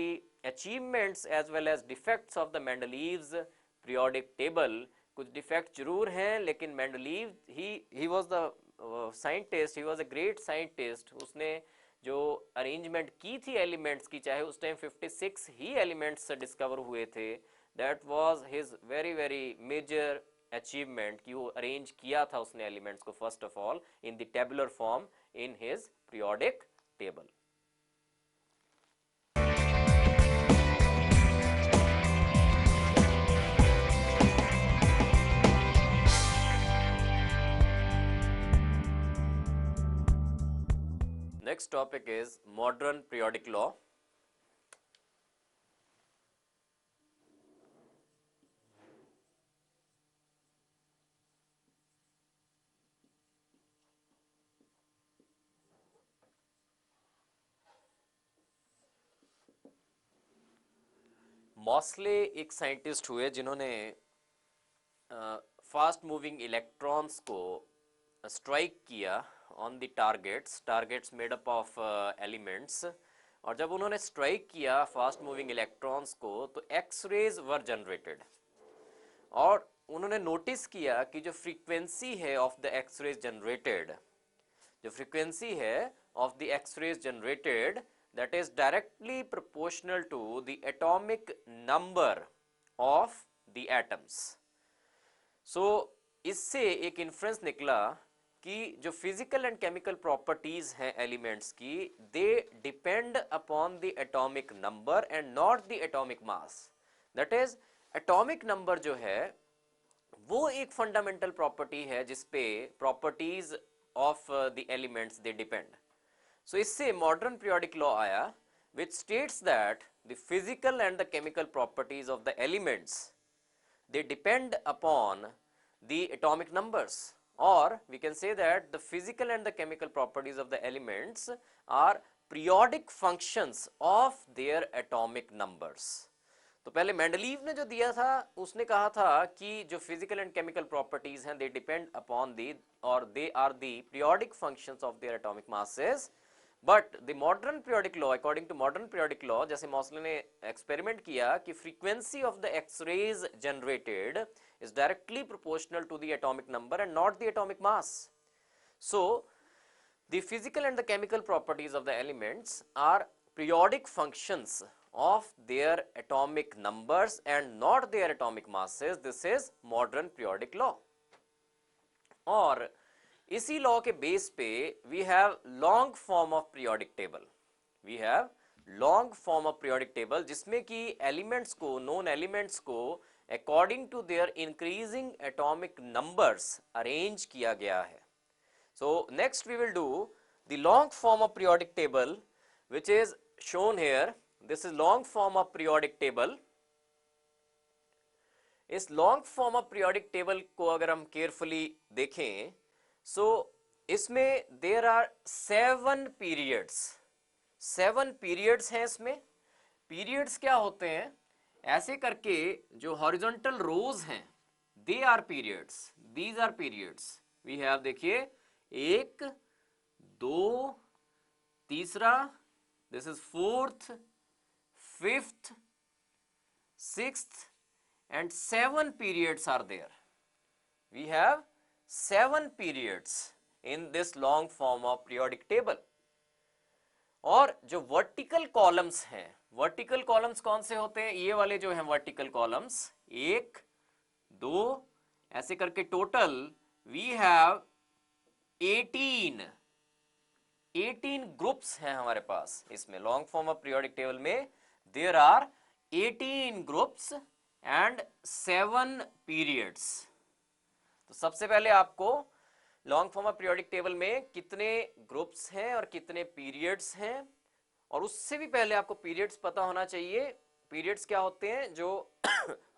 achievements as well as defects of the Mendeleev's periodic table. कुछ डिफेक्ट जरूर हैं, लेकिन Mendeleev he was the scientist, he was a great scientist. उसने जो अरेंजमेंट की थी elements की, चाहे उस टाइम 56 ही एलिमेंट्स डिस्कवर हुए थे, that was his very very major achievement कि वो अरेंज किया था उसने एलिमेंट्स को first of all in the tabular form in his periodic table. Next topic is modern periodic law. Moseley एक साइंटिस्ट हुए जिन्होंने फास्ट मूविंग इलेक्ट्रॉन्स को स्ट्राइक किया on the targets made up of elements, और जब उन्होंने strike किया fast moving electrons को तो एक्स रेज वर जनरेटेड, और उन्होंने नोटिस किया कि जो फ्रीक्वेंसी है of the X rays generated, जो फ्रीक्वेंसी है of the X rays generated, that is directly proportional to the atomic number of the atoms. So इससे एक इन्फ्रेंस निकला कि जो फिजिकल एंड केमिकल प्रॉपर्टीज हैं एलिमेंट्स की, they depend upon the atomic number and not the atomic mass. That is atomic number जो है वो एक फंडामेंटल प्रॉपर्टी है जिसपे properties of the elements they depend. So इससे मॉडर्न पीरियोडिक लॉ आया which states that the physical and the chemical properties of the elements, they depend upon the atomic numbers, or we can say that the physical and the chemical properties of the elements are periodic functions of their atomic numbers. तो पहले Mendeleev ने जो दिया था उसने कहा था कि जो फिजिकल एंड केमिकल प्रॉपर्टीज हैं they depend upon the or they are the periodic functions of their atomic masses. But the modern periodic law, according to modern periodic law, जैसे मॉस्ले ने एक्सपेरिमेंट किया कि frequency of the X rays generated is directly proportional to the atomic number and not the atomic mass. So the physical and the chemical properties of the elements are periodic functions of their atomic numbers and not their atomic masses. This is modern periodic law. और इसी law के base पे we have long form of periodic table, we have long form of periodic table जिसमें कि elements को, known elements को according to their increasing atomic numbers arrange किया गया है। So next we will do the long form of periodic table which is shown here. This is long form of periodic table. इस long form of periodic table को अगर हम carefully देखें, सो इसमें there are 7 periods, 7 periods हैं इसमें। Periods क्या होते हैं, ऐसे करके जो हॉरिजॉन्टल रोज हैं they are periods, these are periods. We have, देखिए एक, दो, तीसरा, this is fourth, fifth, sixth and 7 periods are there. We have 7 periods in this long form of periodic table. और जो वर्टिकल कॉलम्स हैं, vertical columns कौन से होते हैं? ये वाले जो हैं वर्टिकल कॉलम्स, एक, दो, ऐसे करके टोटल वी हैव 18 ग्रुप्स हैं हमारे पास। इसमें long form of periodic table में there are 18 groups and 7 periods. तो सबसे पहले आपको long form of periodic table में कितने ग्रुप्स हैं और कितने पीरियड्स हैं, और उससे भी पहले आपको पीरियड्स पता होना चाहिए। पीरियड्स क्या होते हैं? जो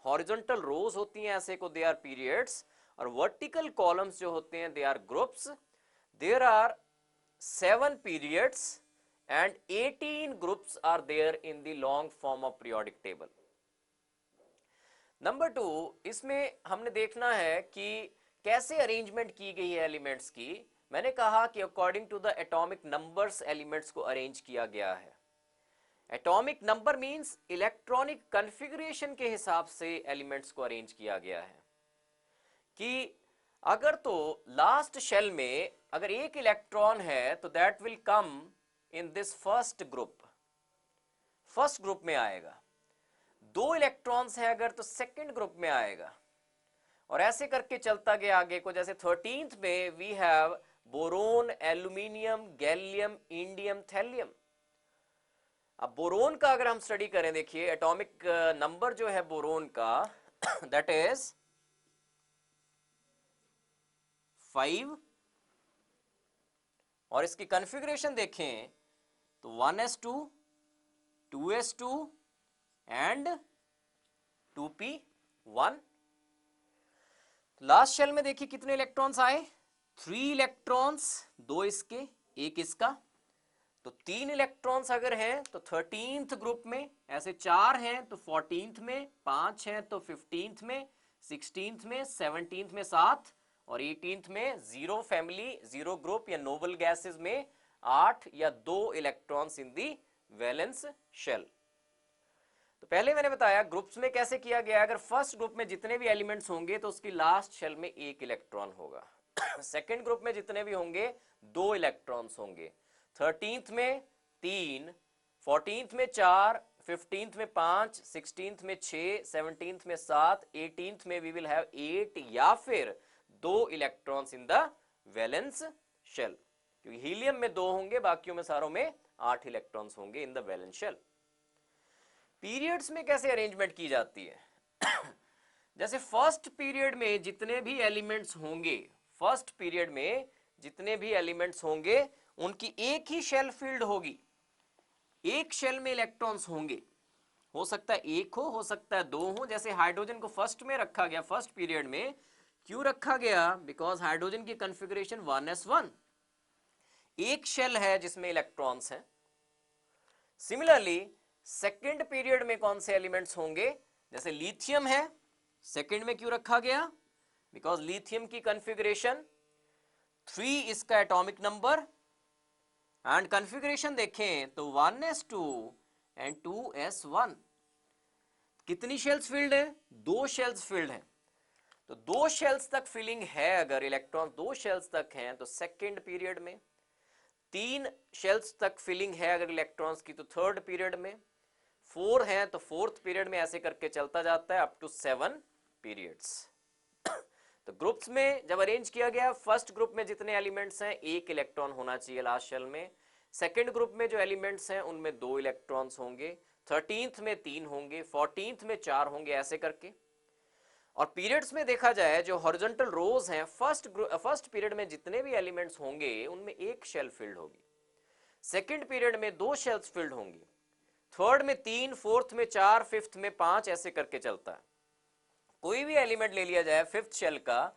हॉरिजॉन्टल रोज होती हैं ऐसे को दे आर पीरियड्स, और वर्टिकल कॉलम्स जो होते हैं they are groups. There are 7 periods and 18 groups are there in the long form of periodic table. Number 2, इसमें हमने देखना है कि कैसे अरेंजमेंट की गई है एलिमेंट्स की। मैंने कहा कि according to the atomic numbers elements को अरेंज किया गया है। Atomic number means electronic configuration के हिसाब से एलिमेंट्स को अरेंज किया गया है। कि अगर तो लास्ट शेल में अगर एक इलेक्ट्रॉन है तो that will come in this first group, first group में आएगा। 2 इलेक्ट्रॉन्स है अगर तो सेकंड ग्रुप में आएगा, और ऐसे करके चलता गया आगे को। जैसे 13th में we have boron, aluminium, gallium, indium, thallium. अब बोरोन का अगर हम स्टडी करें, देखिए एटॉमिक नंबर जो है बोरोन का दैट इज 5, और इसकी कॉन्फ़िगरेशन देखें तो 1s2, 2s2 and 2p1। Last shell में देखिए कितने इलेक्ट्रॉन्स आए? 3 इलेक्ट्रॉन्स, 2 इसके, 1 इसका। तो 3 इलेक्ट्रॉन्स अगर हैं तो 13th ग्रुप में, ऐसे 4 हैं तो 14th में, 5 हैं तो 15th में, 16th में, 17th में 7, और 18th में 0 फैमिली, 0 ग्रुप या नोबल गैसेस में 8 या 2 electrons in the valence shell. तो पहले मैंने बताया ग्रुप्स में कैसे किया गया। अगर फर्स्ट ग्रुप में जितने भी एलिमेंट्स होंगे तो उसकी लास्ट शेल में 1 इलेक्ट्रॉन होगा। सेकेंड ग्रुप में जितने भी होंगे 2 इलेक्ट्रॉन्स होंगे। 13th में 3, 14th में 4, 15th में 5, 16th में 6, 17th में 7, 18th में वी विल हैव 8 या फिर 2 electrons in the valence shell, क्योंकि हीलियम में 2 होंगे, बाकियों में सारों में 8 इलेक्ट्रॉन्स होंगे in the valence shell. Periods में कैसे अरेंजमेंट की जाती है? जैसे फर्स्ट पीरियड में जितने भी एलिमेंट्स होंगे, फर्स्ट पीरियड में जितने भी एलिमेंट्स होंगे उनकी एक ही शेल फील्ड होगी। एक शेल में इलेक्ट्रॉन्स होंगे, हो सकता है 1 हो सकता है 2 हो। जैसे हाइड्रोजन को फर्स्ट में रखा गया, फर्स्ट पीरियड में क्यों रखा गया? बिकॉज हाइड्रोजन की कॉन्फ़िगरेशन 1s1, एक शेल है जिसमें इलेक्ट्रॉन्स हैं। सिमिलरली सेकेंड पीरियड में कौन से एलिमेंट्स होंगे? जैसे लिथियम है, सेकेंड में क्यों रखा गया? बिकॉज लिथियम की कॉन्फ़िगरेशन 3 इसका एटॉमिक नंबर, एंड कॉन्फ़िगरेशन देखें तो 1s2 एंड 2s1। कितनी शेल्स फील्ड है? 2 शेल्स फील्ड है। तो 2 शेल्स तक फिलिंग है, अगर इलेक्ट्रॉन 2 शेल्स तक हैं तो सेकेंड पीरियड में, 3 शेल्स तक फिलिंग है अगर इलेक्ट्रॉन्स की तो थर्ड पीरियड में, 4 हैं तो फोर्थ पीरियड में, ऐसे करके चलता जाता है अप टू 7 पीरियड्स। तो ग्रुप्स में जब अरेंज किया गया, फर्स्ट ग्रुप में जितने एलिमेंट्स हैं 1 इलेक्ट्रॉन होना चाहिए लास्ट शेल में। सेकेंड ग्रुप में जो एलिमेंट्स हैं उनमें 2 इलेक्ट्रॉन्स होंगे। 13th में 3 होंगे, 14th में 4 होंगे, ऐसे करके। और पीरियड्स में देखा जाए जो हॉरिजॉन्टल रोज हैं, फर्स्ट पीरियड में जितने भी एलिमेंट्स होंगे उनमें 1 शेल फील्ड होगी। सेकेंड पीरियड में 2 शेल्स फील्ड होंगी, थर्ड में 3, फोर्थ में 4, फिफ्थ में 5, ऐसे करके चलता है। कोई भी एलिमेंट ले लिया जाए फिफ्थ शेल का,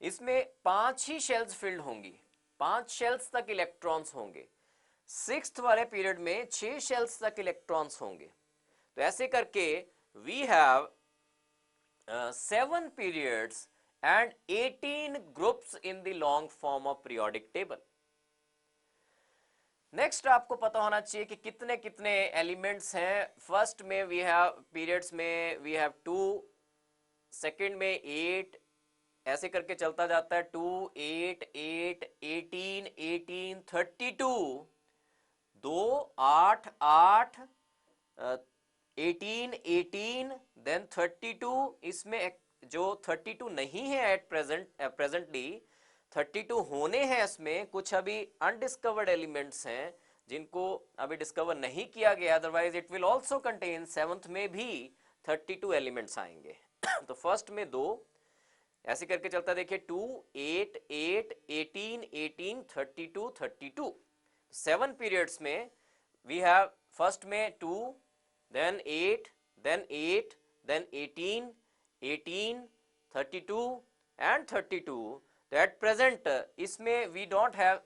इसमें 5 ही शेल्स फील्ड होंगी, 5 शेल्स तक इलेक्ट्रॉन्स होंगे। सिक्स्थ वाले पीरियड में 6 शेल्स तक इलेक्ट्रॉन्स होंगे। तो ऐसे करके we have 7 periods and 18 groups in the long form of periodic table. Next आपको पता होना चाहिए कि कितने कितने एलिमेंट्स हैं. फर्स्ट में वी हैव पीरियड्स में वी हैव 2, सेकंड में 8, ऐसे करके चलता जाता है. 2, 8, 8, 18, 18, 32, 2, 8, 8, 18, 18, देन 32. इसमें जो 32 नहीं है एट प्रेजेंटली 32 होने हैं. इसमें कुछ अभी अनडिस्कवर्ड एलिमेंट्स हैं जिनको अभी डिस्कवर नहीं किया गया. Otherwise it will also contain, seventh में भी 32 एलिमेंट्स आएंगे. तो फर्स्ट में 2, ऐसे करके चलता, देखिए 2, 8, 8, 18, 18, 32, 32. 7 पीरियड्स में वी हैव फर्स्ट में 2, then 8, then 8, then 18, 18, 32 and 32. तो एट प्रेजेंट इसमें we don't have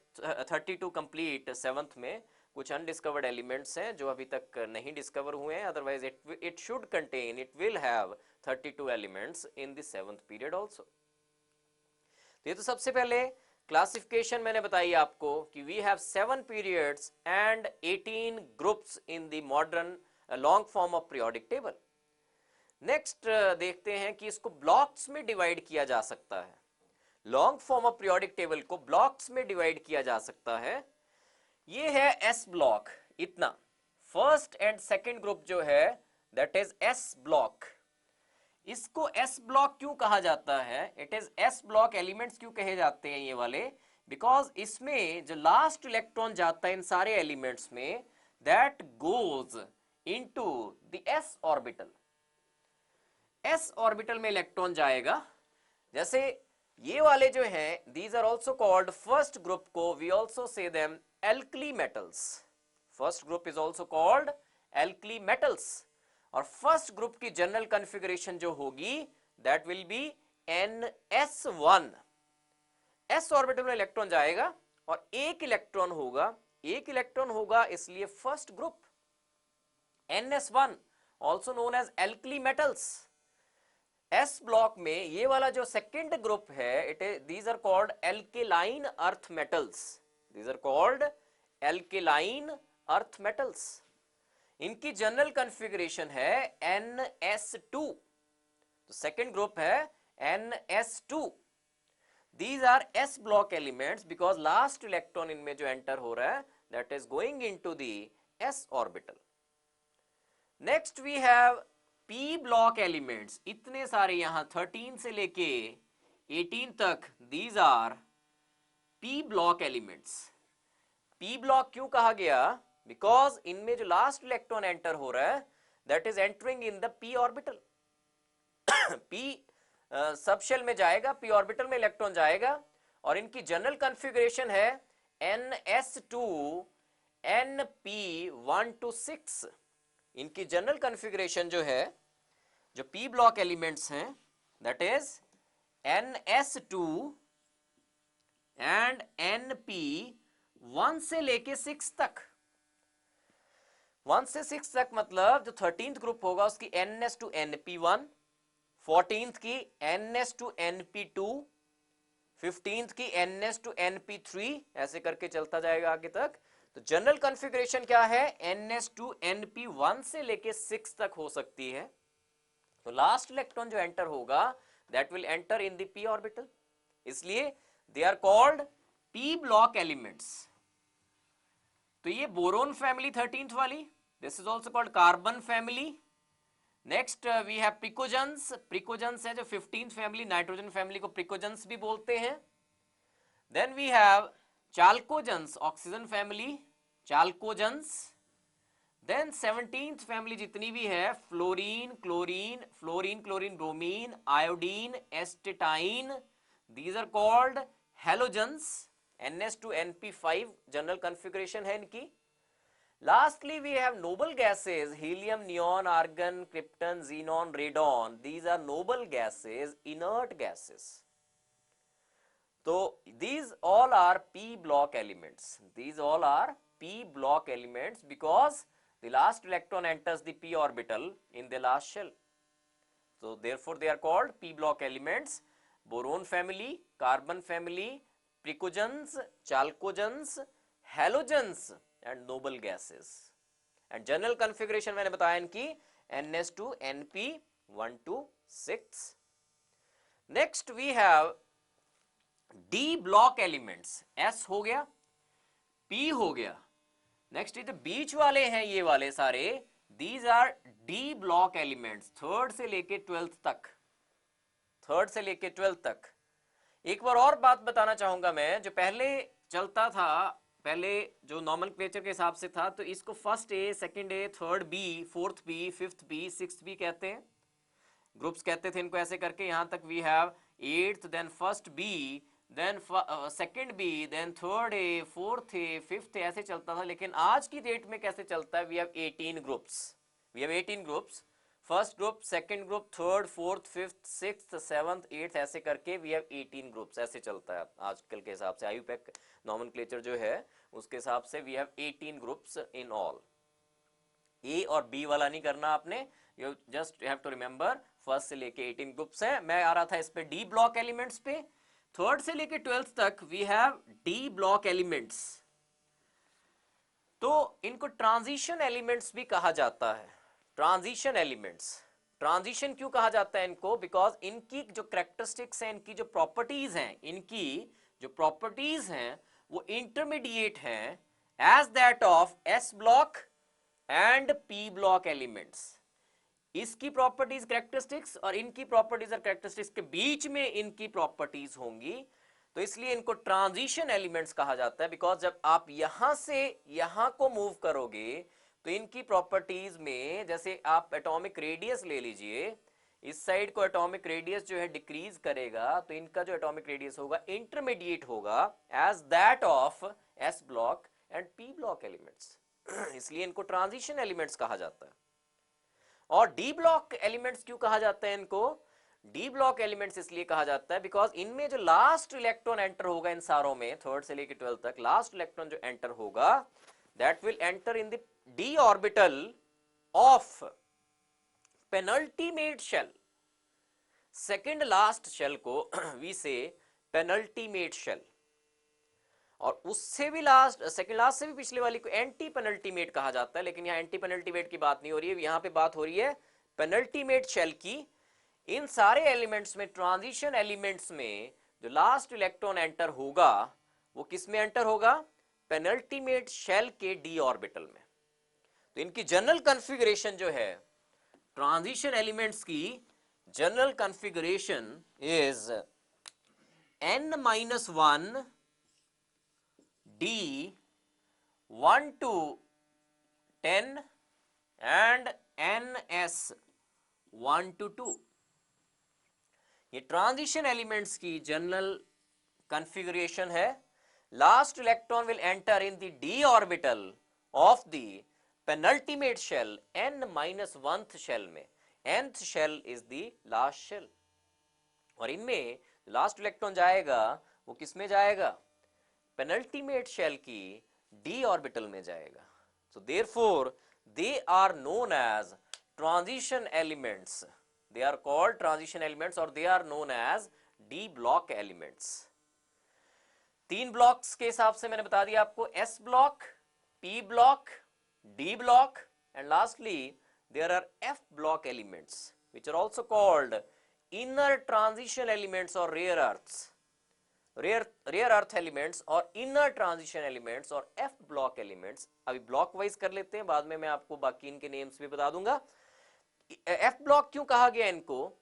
32 complete. Seventh में कुछ अनडिस्कवर्ड एलिमेंट्स हैं जो अभी तक नहीं डिस्कवर हुए हैं. Otherwise it should contain, it will have 32 elements in the seventh period also. तो ये तो सबसे पहले क्लासिफिकेशन मैंने बताई आपको कि we have 7 periods and 18 groups in the modern long form of periodic table. Next देखते हैं कि इसको ब्लॉक्स में डिवाइड किया जा सकता है. Long form of periodic table को ब्लॉक्स में डिवाइड किया जा सकता है. ये है एस ब्लॉक. इतना फर्स्ट एंड सेकंड ग्रुप जो है दैट इज एस ब्लॉक. इसको एस ब्लॉक क्यों कहा जाता है? It is S block. Elements क्यों कहे जाते हैं ये वाले? बिकॉज इसमें जो लास्ट इलेक्ट्रॉन जाता है इन सारे एलिमेंट्स में, that goes into the S orbital. S orbital में इलेक्ट्रॉन जाएगा. जैसे ये वाले जो हैं, these are also called, first group को we also say them alkali metals. First group is also called alkali metals. और फर्स्ट ग्रुप की जनरल कॉन्फ़िगरेशन जो होगी that will be NS1. S orbital में इलेक्ट्रॉन जाएगा और एक इलेक्ट्रॉन होगा, इसलिए first group NS1 also known as alkali metals. S block में ये वाला जो सेकेंड ग्रुप है, it is, these are called alkaline earth metals. These are called alkaline earth metals. इनकी जनरल कॉन्फ़िगरेशन है NS2. तो सेकेंड ग्रुप है NS2. These are S block elements because last electron इनमें जो एंटर हो रहा है that is going into the S orbital. Next we have P block elements. इतने सारे यहां 13 से लेके 18 तक, these R P block elements. P block क्यों कहा गया? बिकॉज इनमें जो लास्ट इलेक्ट्रॉन एंटर हो रहा है that is entering in the P orbital. P subshell में जाएगा, पी ऑर्बिटल में इलेक्ट्रॉन जाएगा और इनकी जनरल कॉन्फ़िगरेशन है NS2 NP1 to 6. इनकी जनरल कॉन्फ़िगरेशन जो है, जो पी ब्लॉक एलिमेंट्स हैं, that is NS2 and NP1 से लेके 6 तक. 1 से 6 तक मतलब जो 13th ग्रुप होगा उसकी NS to NP1, 14th की NS to NP2, 15th की NS to NP3, ऐसे करके चलता जाएगा आगे तक. तो जनरल कॉन्फ़िगरेशन क्या है? NS to NP1 से लेके 6 तक हो सकती है. तो लास्ट इलेक्ट्रॉन जो एंटर होगा that will enter in the P orbital. इसलिए they are called P block elements. तो ये बोरोन फैमिली 13th वाली, this is also called carbon family. Next we have pnictogens. Pnictogens है जो 15th फैमिली, नाइट्रोजन फैमिली को प्रिकोजेंस भी बोलते हैं. Then we have chalcogens, oxygen family, chalcogens. Then 17th family जितनी भी है, fluorine, chlorine, fluorine chlorine bromine, iodine, astatine, these are called halogens. NS to NP5 general configuration है इनकी. Lastly, we have noble gases, helium, neon, argon, krypton, xenon, radon. These are noble gases, inert gases. So these all are P block elements. These all are P block elements because the last electron enters the P orbital in the last shell. So therefore they are called P block elements. Boron family, carbon family, pnictogens, chalcogens, halogens and noble gases. And general configuration मैंने बताया इनकी NS2 NP126। Next we have D block elements, S हो गया, P हो गया। Next ये बीच वाले हैं ये वाले सारे, these are D block elements, third से लेके ट्वेल्थ तक, थर्ड से लेके ट्वेल्थ तक। एक बार और बात बताना चाहूंगा मैं, जो पहले चलता था, पहले जो नॉमेनक्लेचर के हिसाब से था, तो इसको first A, second A, third B, fourth B, fifth B, sixth B कहते हैं, ग्रुप्स कहते थे इनको ऐसे करके। यहां तक we have eighth, then first B, then second B, then third A, fourth A, fifth A, ऐसे चलता था। लेकिन आज की डेट में कैसे चलता है, we have 18 groups, we have 18 groups, first group, second group, third, fourth, fifth, sixth, seventh, eighth, ऐसे करके वी हैव 18 ग्रुप्स, ऐसे चलता है आजकल के हिसाब से। आईयूपैक नॉमेनक्लेचर जो है उसके हिसाब से we have 18 groups in all. A और बी वाला नहीं करना आपने, you just have to remember first से लेके 18 ग्रुप्स हैं। मैं आ रहा था इस पे डी ब्लॉक एलिमेंट्स पे। थर्ड से लेके ट्वेल्थ तक we have D block elements. तो इनको ट्रांजिशन एलिमेंट्स भी कहा जाता है। ट्रांजिशन एलिमेंट्स, ट्रांजिशन क्यों कहा जाता है इनको, बिकॉज इनकी जो करेक्टरिस्टिक्स हैं, इनकी जो प्रॉपर्टीज हैं, इनकी जो प्रॉपर्टीज हैं वो इंटरमीडिएट हैं as that of S block and P block elements. इसकी प्रॉपर्टीज करेक्टरिस्टिक्स और इनकी प्रॉपर्टीज और करेक्टरिस्टिक्स के बीच में इनकी प्रॉपर्टीज होंगी, तो इसलिए इनको ट्रांजिशन एलिमेंट्स कहा जाता है। बिकॉज जब आप यहां से यहां को मूव करोगे तो इनकी प्रॉपर्टीज में, जैसे आप एटॉमिक रेडियस ले लीजिए, इस साइड को एटॉमिक रेडियस जो है डिक्रीज करेगा, तो इनका जो एटॉमिक रेडियस होगा इंटरमीडिएट होगा as that of S block and P block elements. इसलिए इनको ट्रांजिशन एलिमेंट्स कहा जाता है। और डी ब्लॉक एलिमेंट्स क्यों कहा जाता है इनको, डी ब्लॉक एलिमेंट्स इसलिए कहा जाता है बिकॉज इनमें जो लास्ट इलेक्ट्रॉन एंटर होगा, इन सारों में थर्ड से लेकर ट्वेल्थ तक लास्ट इलेक्ट्रॉन जो एंटर होगा, that will enter in the D orbital of penultimate shell. Second last shell को वी से पेनल्टीमेट शेल, और उससे भी लास्ट, सेकंड लास्ट से भी पिछले वाली को एंटी पेनल्टीमेट कहा जाता है। लेकिन यहाँ एंटी पेनल्टीमेट की बात नहीं हो रही है, यहाँ पे बात हो रही है पेनल्टीमेट शेल की। इन सारे एलिमेंट्स में, ट्रांजिशन एलिमेंट्स में, जो लास्ट इलेक्ट्रॉन एंटर होगा वो किस में एंटर होगा, पेनल्टीमेट शेल के डी ऑर्बिटल में। तो इनकी जनरल कॉन्फ़िगरेशन जो है, ट्रांजिशन एलिमेंट्स की general configuration is n-1 D 1 to 10 and NS 1 to 2। ये ट्रांजिशन एलिमेंट्स की जनरल कॉन्फ़िगरेशन है। Last electron will enter in the D orbital of the penultimate shell n-1th shell में। nth shell is the last shell, और इनमें last electron जाएगा वो किस में जाएगा, पेनल्टीमेट शेल की डी ऑर्बिटल में जाएगा। So therefore they are known as transition elements, they are called transition elements, और they are known as D block elements. तीन ब्लॉक्स के हिसाब से मैंने बता दिया आपको, S block, P block, D block, and lastly there are F block elements which are also called inner transition elements or rare earths, rare earth elements और inner transition elements और f block elements। अभी block wise कर लेते हैं, बाद में मैं आपको बाकी इनके नेम्स भी बता दूंगा। f ब्लॉक क्यों कहा गया इनको,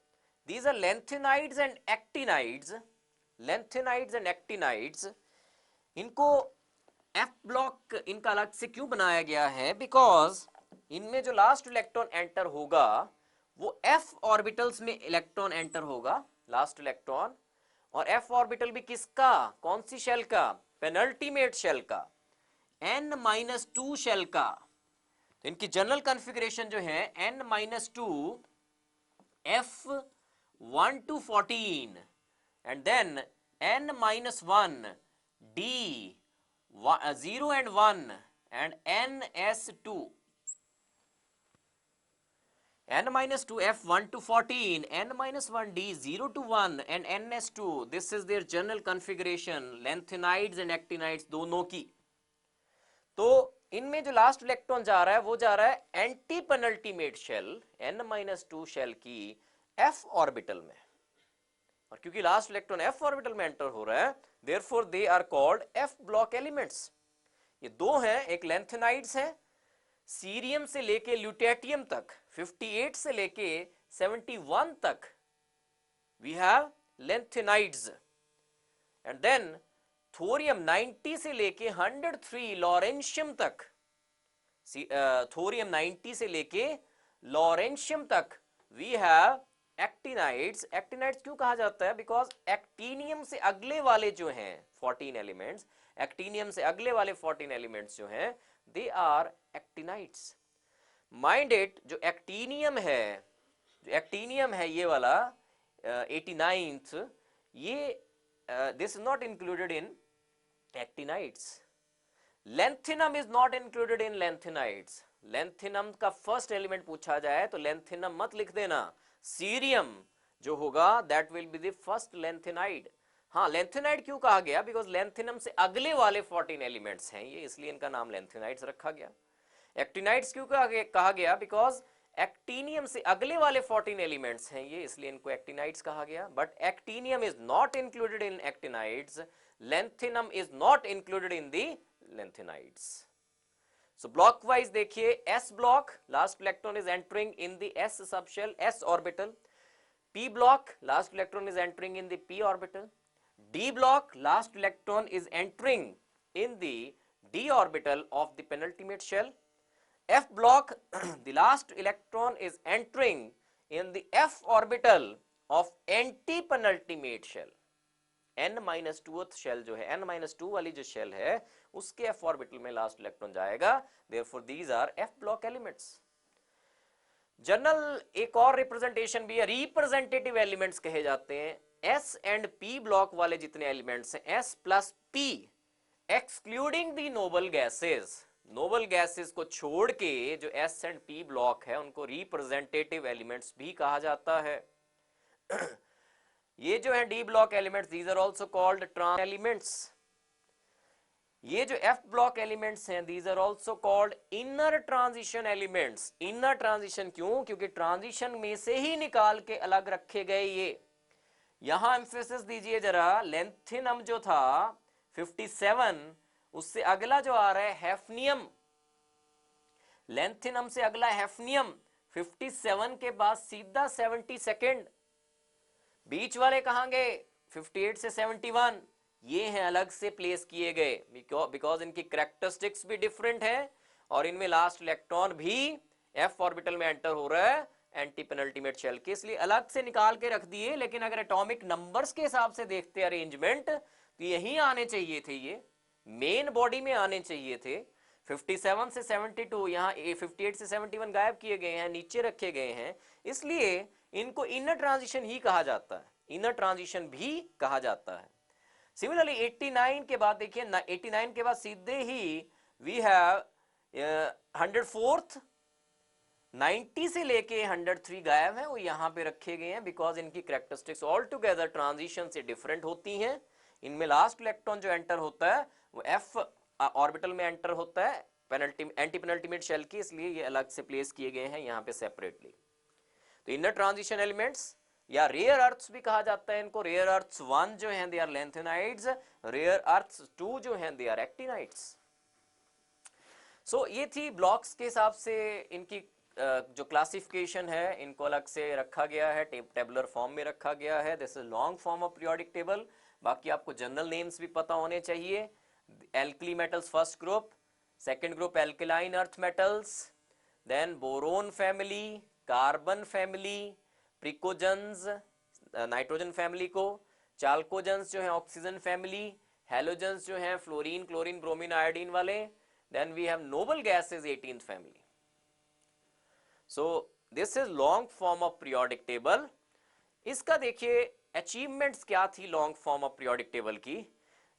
these are lanthanides and actinides, lanthanides and actinides। इनको f ब्लॉक इनका अलग से क्यों बनाया गया है, बिकॉज इनमें जो लास्ट इलेक्ट्रॉन एंटर होगा वो f ऑर्बिटल्स में इलेक्ट्रॉन एंटर होगा, लास्ट इलेक्ट्रॉन, और f ऑर्बिटल भी किसका, कौन सी शेल का, पेनल्टीमेट शेल का, n-2 शेल का। तो इनकी जनरल कॉन्फ़िगरेशन जो है n-2 f1 to 14 and then n-1 d 0 and 1 and ns2। n minus 2 f1 to 14, n minus 1 d 0 to 1 and ns2. This is their general configuration, lanthanide and actinides दोनों की. तो इनमें जो लास्ट इलेक्ट्रॉन जा रहा है वो जा रहा है anti penultimate shell n-2 shell की f ऑर्बिटल में, और क्योंकि लास्ट इलेक्ट्रॉन f ऑर्बिटल में एंटर हो रहा है therefore they are called f block elements. ये दो हैं, एक लैंथेनाइड्स है सीरियम से लेके ल्यूटेटियम तक, 58 से लेके 71 तक we have lanthanides, and then thorium 90 से लेके 103 लॉरेंशियम तक, थोरियम 90 से लेके लॉरेंशियम तक वी हैव एक्टिनाइड्स. एक्टिनाइड्स क्यों कहा जाता है? बिकॉज एक्टिनियम से अगले वाले जो हैं 14 एलिमेंट्स, एक्टिनियम से अगले वाले 14 एलिमेंट्स जो हैं they are actinides. Mind it, जो एक्टिनियम है ये वाला 89th, ये this is not included in actinides. Lanthanum is not included in lanthanides. Lanthanum का फर्स्ट एलिमेंट पूछा जाए तो लैंथेनम मत लिख देना, सीरियम जो होगा that will be the first lanthanide. हाँ, लैंथेनाइड क्यों कहा गया? बिकॉज लैंथेनम से अगले वाले 14 एलिमेंट्स हैं ये, इसलिए इनका नाम लैंथेनाइड्स रखा गया. एक्टिनाइड्स क्यों कहा गया? बिकॉज एक्टिनियम से अगले वाले 14 एलिमेंट्स हैं ये, इसलिए इनको एक्टिनाइड्स कहा गया. But actinium is not included in actinides, lanthanum is not included in the lanthanides. So block wise देखिए, s block last electron is entering in the s subshell, s orbital. p block last electron is entering in the p orbital. d block last electron is entering in the d orbital of the penultimate shell. f block the last electron is entering in the f orbital of anti-penultimate shell. n-2th shell जो है, n-2 वाली जो shell है उसके f orbital में last electron जाएगा. Therefore these are f block elements. General एक और रिप्रेजेंटेशन भी है, रिप्रेजेंटेटिव एलिमेंट्स कहे जाते हैं. s एंड p ब्लॉक वाले जितने एलिमेंट्स हैं, s प्लस p एक्सक्लूडिंग दी नोबल गैसेस, नोबल गैसेस को छोड़ के जो s एंड p ब्लॉक है उनको रिप्रेजेंटेटिव एलिमेंट्स भी कहा जाता है. ये जो है D block elements, these are also called trans elements. ये जो एफ ब्लॉक एलिमेंट्स हैं these are also called inner transition elements. Inner transition क्यों? क्योंकि ट्रांजिशन में से ही निकाल के अलग रखे गए ये. यहां एम्फेसिस दीजिए जरा, लैंथेनम जो था 57, उससे अगला जो आ रहा है हैफनियम. लैंथेनम से अगला हैफनियम, 57 के बाद सीधा 72nd. बीच वाले कहां गए? 58 से 71, ये हैं अलग से प्लेस किए गए बिकॉज इनकी कैरेक्टरिस्टिक्स भी डिफरेंट है और इनमें लास्ट इलेक्ट्रॉन भी f ऑर्बिटल में एंटर हो रहा है एंटी पेनल्टीमेट शेल के, इसलिए अलग से निकाल के रख दिए. लेकिन अगर एटॉमिक नंबर्स के हिसाब से देखते अरेंजमेंट तो यहीं आने चाहिए थे, ये मेन बॉडी में आने चाहिए थे. 57 से 72, यहाँ 58 से 71 गायब किए गए हैं, नीचे रखे गए हैं, इसलिए इनको इनर ट्रांजिशन ही कहा जाता है, इनर ट्रांजिशन भी कहा जाता है. सिमिलरली 89 के बाद देखिए, 89 के बाद सीधे ही वी हैव 104th, 90 से लेके 103 गायब है, वो यहाँ पे रखे गए हैं बिकॉज इनकी कैरेक्टरिस्टिक्स ऑल टुगेदर ट्रांजिशन से डिफरेंट होती हैं. इनमें लास्ट इलेक्ट्रॉन जो एंटर होता है वो f ऑर्बिटल में एंटर होता है एंटी पेनल्टीमेट शेल की, इसलिए ये अलग से प्लेस किए गए हैं यहाँ पे सेपरेटली. तो इनर ट्रांजिशन एलिमेंट्स या रेयर अर्थ्स भी कहा जाता है इनको. रेयर अर्थ्स 1 जो हैं they are lanthanides, rare earths 2 जो हैं दे आर एक्टिनाइड्स. सो ये थी ब्लॉक्स के हिसाब से इनकी जो क्लासिफिकेशन है, इनको अलग से रखा गया है, टेबुलर फॉर्म में रखा गया है. This is long form of periodic table. बाकी आपको जनरल नेम्स भी पता होने चाहिए. Alkali metals first group, second group alkaline earth metals, then boron family, carbon family, pnictogens nitrogen family को, चाल्कोजन्स जो है ऑक्सीजन फैमिली, हेलोजन्स जो है फ्लोरीन क्लोरीन ब्रोमीन आयोडीन वाले, then we have noble gases 18th family. So this is long form of periodic table. इसका देखिए achievements क्या थी long form of periodic table की.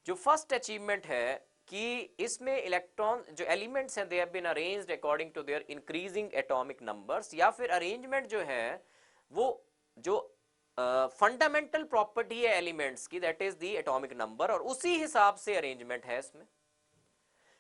जो फर्स्ट अचीवमेंट है कि इसमें इलेक्ट्रॉन जो एलिमेंट्स हैं they have been arranged according to their increasing atomic numbers, या फिर अरेंजमेंट जो है वो जो फंडामेंटल प्रॉपर्टी है एलिमेंट्स की that is the atomic number, और उसी हिसाब से अरेंजमेंट है इसमें।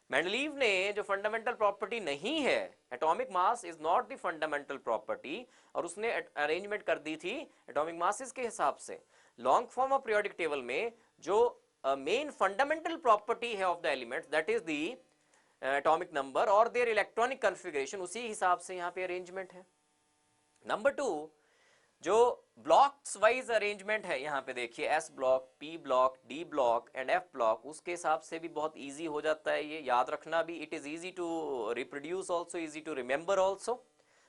मेंडलीव ने जो फंडामेंटल प्रॉपर्टी नहीं है, atomic mass is not the fundamental property, और उसने अरेंजमेंट कर दी थी एटॉमिक मासेस के हिसाब से। Long form of periodic table में जो मेन फंडामेंटल प्रॉपर्टी है of the elements that is the atomic number और देयर इलेक्ट्रॉनिक कॉन्फ़िगरेशन, उसी हिसाब से यहाँ पे अरेंजमेंट है। नंबर 2, जो ब्लॉक्स वाइज अरेंजमेंट है यहाँ पे देखिए, S block, P block, D block and F block, उसके हिसाब से भी बहुत इजी हो जाता है, ये याद रखना भी। It is easy to reproduce also, easy to remember also,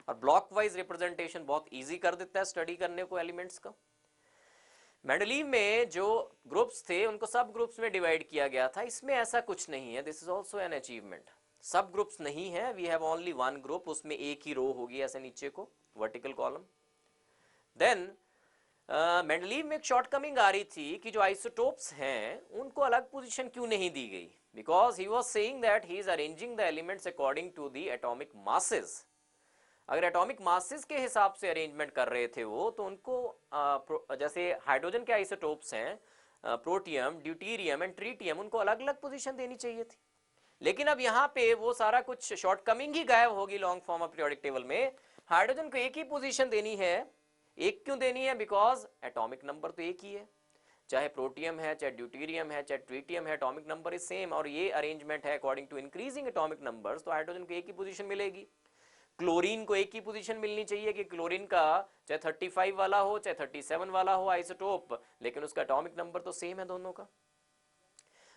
और ब्लॉक वाइज रिप्रेजेंटेशन बहुत इजी कर देता है स्टडी करने को एलिमेंट्स का। मेंडलीव में जो ग्रुप्स थे उनको सब ग्रुप्स में डिवाइड किया गया था, इसमें ऐसा कुछ नहीं है। This is also an achievement. सब ग्रुप्स नहीं है, we have only one group, उसमें एक ही रो होगी ऐसे नीचे को, वर्टिकल कॉलम। देन मेंडलीव में एक शॉर्टकमिंग आ रही थी कि जो आइसोटोप्स हैं उनको अलग पोजीशन क्यों नहीं दी गई, because he was saying that he is arranging the elements according to the atomic masses. अगर एटॉमिक मासेस के हिसाब से अरेंजमेंट कर रहे थे वो, तो उनको जैसे हाइड्रोजन के आइसोटोप्स हैं प्रोटियम, ड्यूटीरियम एंड ट्रीटियम, उनको अलग अलग पोजीशन देनी चाहिए थी। लेकिन अब यहाँ पे वो सारा कुछ शॉर्टकमिंग ही गायब होगी long form of periodic table में। हाइड्रोजन को एक ही पोजीशन देनी है। एक क्यों देनी है? बिकॉज एटॉमिक नंबर तो एक ही है, चाहे प्रोटियम है, चाहे ड्यूटीरियम है, चाहे ट्रीटियम है, एटॉमिक नंबर इज सेम, और ये अरेंजमेंट है according to increasing atomic numbers, तो हाइड्रोजन को एक ही पोजीशन मिलेगी। क्लोरीन को एक ही पोजीशन मिलनी चाहिए कि क्लोरीन का चाहे 35 वाला हो चाहे 37 वाला हो आइसोटोप, लेकिन उसका एटॉमिक नंबर तो सेम है दोनों का।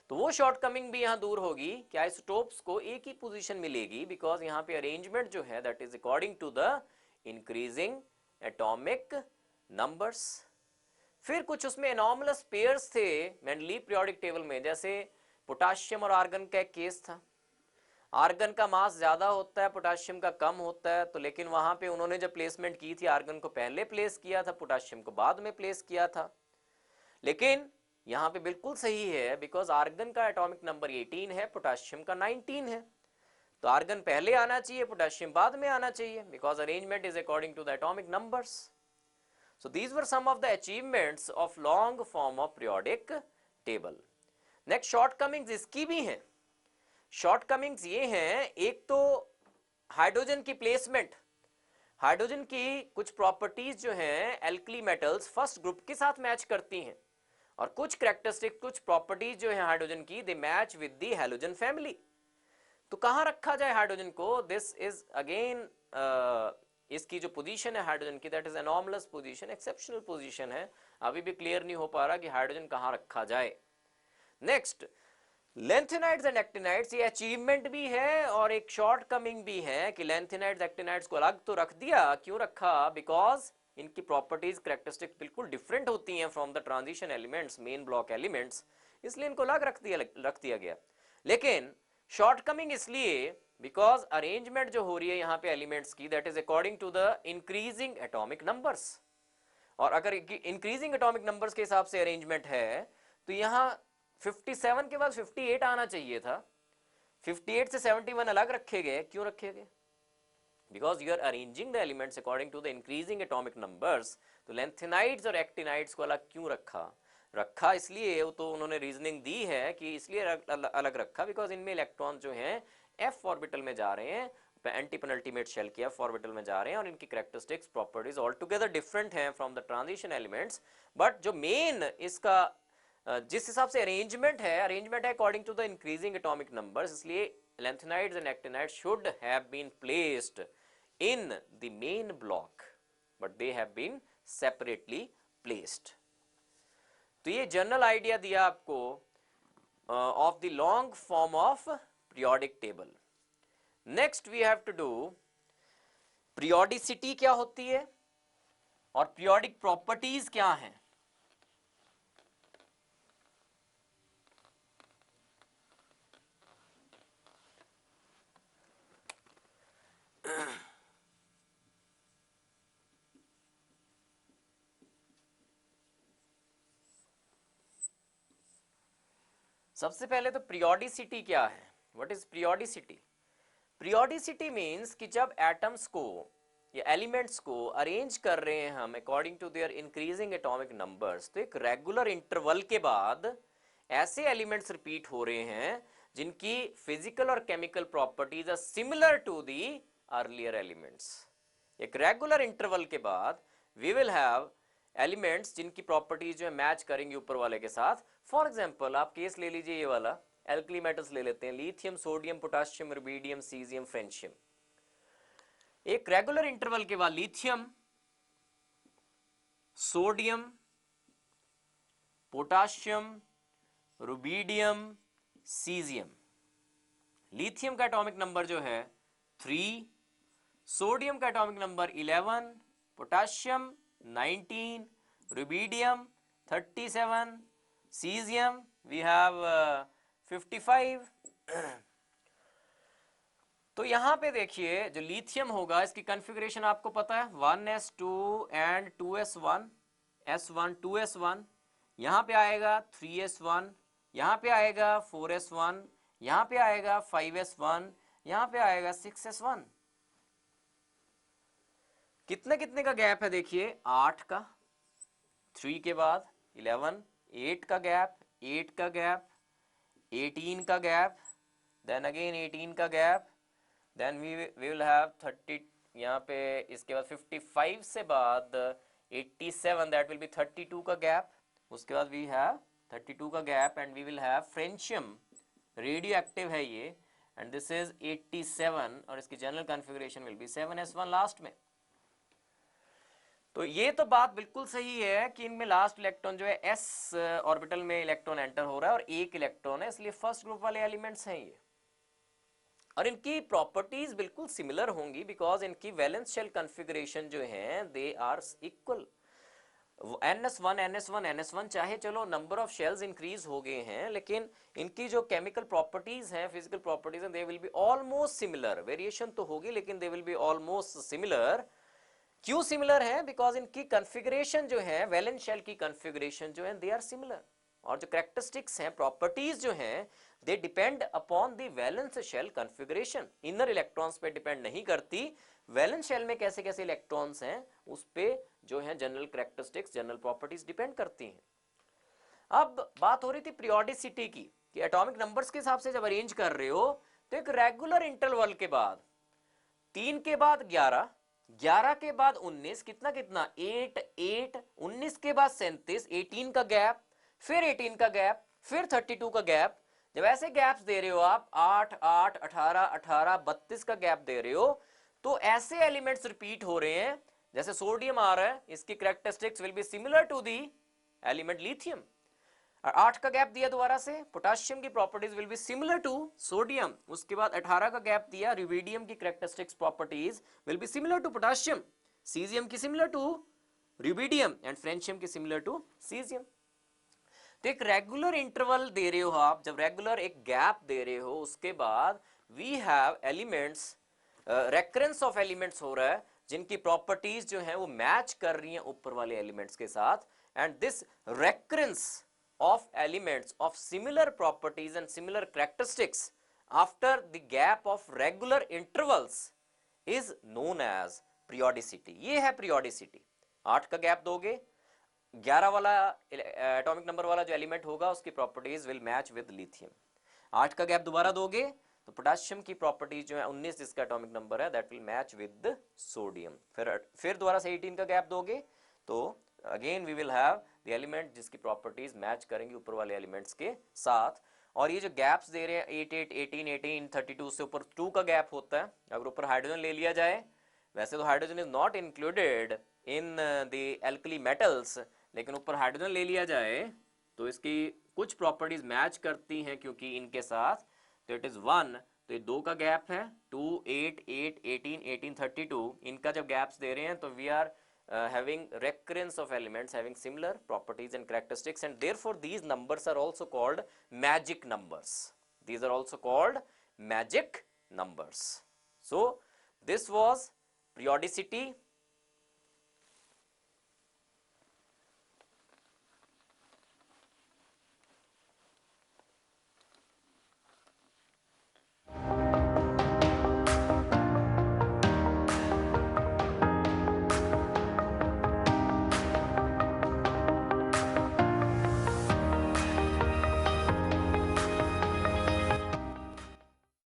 तो वो शॉर्टकमिंग भी यहाँ दूर होगी कि आइसोटोप्स को एक ही पोजीशन मिलेगी, बिकॉज यहाँ पे अरेंजमेंट जो है that is according to the increasing atomic numbers. फिर कुछ उसमें एनॉमलस पेयर्स थे मेंडलीव पीरियोडिक टेबल में, जैसे पोटाशियम और आर्गन का एक केस था। आर्गन का मास ज्यादा होता है, पोटाशियम का कम होता है, तो लेकिन वहां पे उन्होंने जब प्लेसमेंट की थी आर्गन को पहले प्लेस किया था, पोटाशियम को बाद में प्लेस किया था। लेकिन यहाँ पे बिल्कुल सही है, बिकॉज आर्गन का एटॉमिक नंबर 18 है, पोटाशियम का 19 है, तो आर्गन पहले आना चाहिए, पोटाशियम बाद में आना चाहिए, because arrangement is according to the atomic numbers. So these were some of the achievements of long form of periodic table. Next shortcomings इसकी भी हैं। shortcomings ये हैं, एक तो हाइड्रोजन की प्लेसमेंट, हाइड्रोजन की कुछ प्रॉपर्टीज जो हैं एल्कली मेटल्स फर्स्ट ग्रुप के साथ मैच करती हैं, और कुछ कैरेक्टरिस्टिक, कुछ प्रॉपर्टीज जो है हाइड्रोजन की they match with the halogen family. तो कहाँ रखा जाए हाइड्रोजन को? दिस इज अगेन इसकी जो पोजीशन है हाइड्रोजन की that is anomalous position, exceptional position है। अभी भी क्लियर नहीं हो पा रहा कि हाइड्रोजन कहाँ रखा जाए। नेक्स्ट, लेंथेनाइड्स एंड एक्टिनाइड्स, ये अचीवमेंट भी है और एक शॉर्ट कमिंग भी है कि लेंथेनाइड्स एक्टिनाइड्स को अलग तो रख दिया। क्यों रखा? बिकॉज इनकी प्रॉपर्टीज कैरेक्टरिस्टिक्स बिल्कुल डिफरेंट होती हैं from the transition elements, main block elements, इसलिए इनको अलग रख दिया गया। लेकिन शॉर्टकमिंग इसलिए बिकॉज अरेंजमेंट जो हो रही है यहाँ पे एलिमेंट्स की that is according to the increasing atomic numbers, और अगर इंक्रीजिंग एटॉमिक नंबर्स के हिसाब से अरेंजमेंट है तो यहाँ 57 के बाद 58 आना चाहिए था, 58 से 71 अलग रखे गए। क्यों रखे गए? Because you are arranging the elements according to the increasing atomic numbers. तो लेंथेनाइड्स और एक्टिनाइड्स को अलग क्यों रखा इसलिए, वो तो उन्होंने रीजनिंग दी है कि इसलिए अलग रखा बिकॉज इनमें इलेक्ट्रॉन जो हैं एफ ऑर्बिटल में जा रहे हैं, एंटी पेनल्टीमेट शेल की एफ ऑर्बिटल में जा रहे हैं, और इनकी characteristics properties all together different हैं from the transition elements. But जो मेन इसका जिस हिसाब से अरेंजमेंट है according to the increasing atomic numbers, इसलिए lanthanides and actinides should have been placed in the main block, but they have been separately placed. तो ये जनरल आइडिया दिया आपको of the long form of periodic table. Next we have to do periodicity क्या होती है और periodic properties क्या हैं। सबसे पहले तो पीरियोडिसिटी क्या है, what is periodicity? Periodicity means कि जब एटम्स को या एलिमेंट्स को अरेंज कर रहे हैं हम according to their increasing atomic numbers, तो एक रेगुलर इंटरवल के बाद ऐसे एलिमेंट्स रिपीट हो रहे हैं जिनकी फिजिकल और chemical properties are similar to the earlier elements. एक रेगुलर इंटरवल के बाद वी विल हैव एलिमेंट्स जिनकी प्रॉपर्टीज जो है मैच करेंगे ऊपर वाले के साथ। फॉर एग्जांपल आप केस ले लीजिए ये वाला, एल्कली मेटल्स ले लेते हैं, lithium, sodium, potassium, rubidium, caesium, francium. एक रेगुलर इंटरवल के बाद lithium, sodium, potassium, rubidium, caesium. Lithium का एटॉमिक नंबर जो है 3, सोडियम का atomic number 11, potassium 19, rubidium 37, caesium we have 55। तो यहां पे देखिए जो लिथियम होगा इसकी कॉन्फ़िगरेशन आपको पता है, 1s2 and 2s1, s1 2s1, यहां पे आएगा 3s1, यहां पे आएगा 4s1, यहां पे आएगा 5s1, यहां पे आएगा 6s1। कितने कितने का गैप है देखिए, 8 का, 3 के बाद 11, 8 का गैप, 8 का गैप, 18 का गैप, देन अगेन 18 का gap, then we will have 30, यहाँ पे इसके बाद 55 से बाद 87, दैट विल बी 32 का गैप। उसके बाद वी हैव 32 का gap and we will have francium, radioactive है ये, एंड दिस इज 87 और इसकी general configuration will be 7s1 last में। तो ये तो बात बिल्कुल सही है कि इनमें लास्ट इलेक्ट्रॉन जो है s ऑर्बिटल में इलेक्ट्रॉन एंटर हो रहा है और एक इलेक्ट्रॉन है, इसलिए फर्स्ट ग्रुप वाले एलिमेंट्स हैं ये, और इनकी प्रॉपर्टीज बिल्कुल सिमिलर होंगी बिकॉज इनकी वैलेंस शेल कॉन्फ़िगरेशन जो है they are equal. ns1 ns1 ns1 चाहे चलो नंबर ऑफ शेल्स इंक्रीज हो गए हैं, लेकिन इनकी जो केमिकल प्रॉपर्टीज हैं, फिजिकल प्रॉपर्टीज हैं, they will be almost similar. Variation तो होगी लेकिन they will be almost similar. क्यों सिमिलर है? बिकॉज इनकी कॉन्फ़िगरेशन जो है, वैलेंस शेल की कॉन्फ़िगरेशन जो है दे आर सिमिलर, और जो कैरेक्टरिस्टिक्स हैं, प्रॉपर्टीज जो हैं, they depend upon the valence shell configuration. Inner electrons पे डिपेंड नहीं करती, वैलेंस शेल में कैसे कैसे इलेक्ट्रॉन्स हैं उस पे जो है general characteristics, general properties depend करती हैं। अब बात हो रही थी पीरियोडिसिटी की, कि एटॉमिक नंबर्स के हिसाब से जब अरेंज कर रहे हो तो एक रेगुलर इंटरवल के बाद 3 के बाद 11, 11 के बाद 19, कितना कितना 8 8, 19 के बाद 37, 18 का गैप, फिर 18 का गैप, फिर 32 का गैप। जब ऐसे गैप्स दे रहे हो आप 8 8, 18 18, 32 का गैप दे रहे हो, तो ऐसे एलिमेंट्स रिपीट हो रहे हैं। जैसे सोडियम आ रहा है, इसकी characteristics will be similar to the element lithium. और 8 का गैप दिया दोबारा से, पोटेशियम की properties will be similar to sodium. उसके बाद 18 का गैप दिया, रुबिडियम की characteristics properties will be similar to potassium, caesium की similar to rubidium and francium की सिमिलर टू सीजियम। तो एक रेगुलर इंटरवल दे रहे हो आप, जब रेगुलर एक गैप दे रहे हो, उसके बाद we have elements, recurrence of elements हो रहा है जिनकी प्रॉपर्टीज जो है वो मैच कर रही हैं ऊपर वाले एलिमेंट्स के साथ, and this recurrence of elements of similar properties and similar characteristics after the gap of regular intervals is known as periodicity। ये है periodicity। 8 का गैप दोगे, 11 वाला एटॉमिक नंबर वाला जो एलिमेंट होगा उसकी properties will match with lithium. 8 का गैप दोबारा दोगे तो पोटेशियम की प्रॉपर्टीज जो है 19 जिसका एटॉमिक नंबर है that will match with sodium. फिर दोबारा से 18 का गैप दोगे तो again we will have the element जिसकी प्रॉपर्टीज मैच करेंगी ऊपर वाले एलिमेंट्स के साथ। और ये जो गैप्स दे रहे हैं 8 8, 18 18, 32 से ऊपर 2 का गैप होता है। अगर ऊपर हाइड्रोजन ले लिया जाए, वैसे तो hydrogen is not included in the alkali metals, लेकिन ऊपर हाइड्रोजन ले लिया जाए तो इसकी कुछ प्रॉपर्टीज मैच करती हैं क्योंकि इनके साथ, तो इट इज 1, तो ये 2 का गैप है, 2 8 8, 18 18, 32, इनका जब गैप्स दे रहे हैं तो we are having recurrence of elements having similar properties and characteristics, and therefore these numbers are also called magic numbers. These are also called magic numbers. So this was periodicity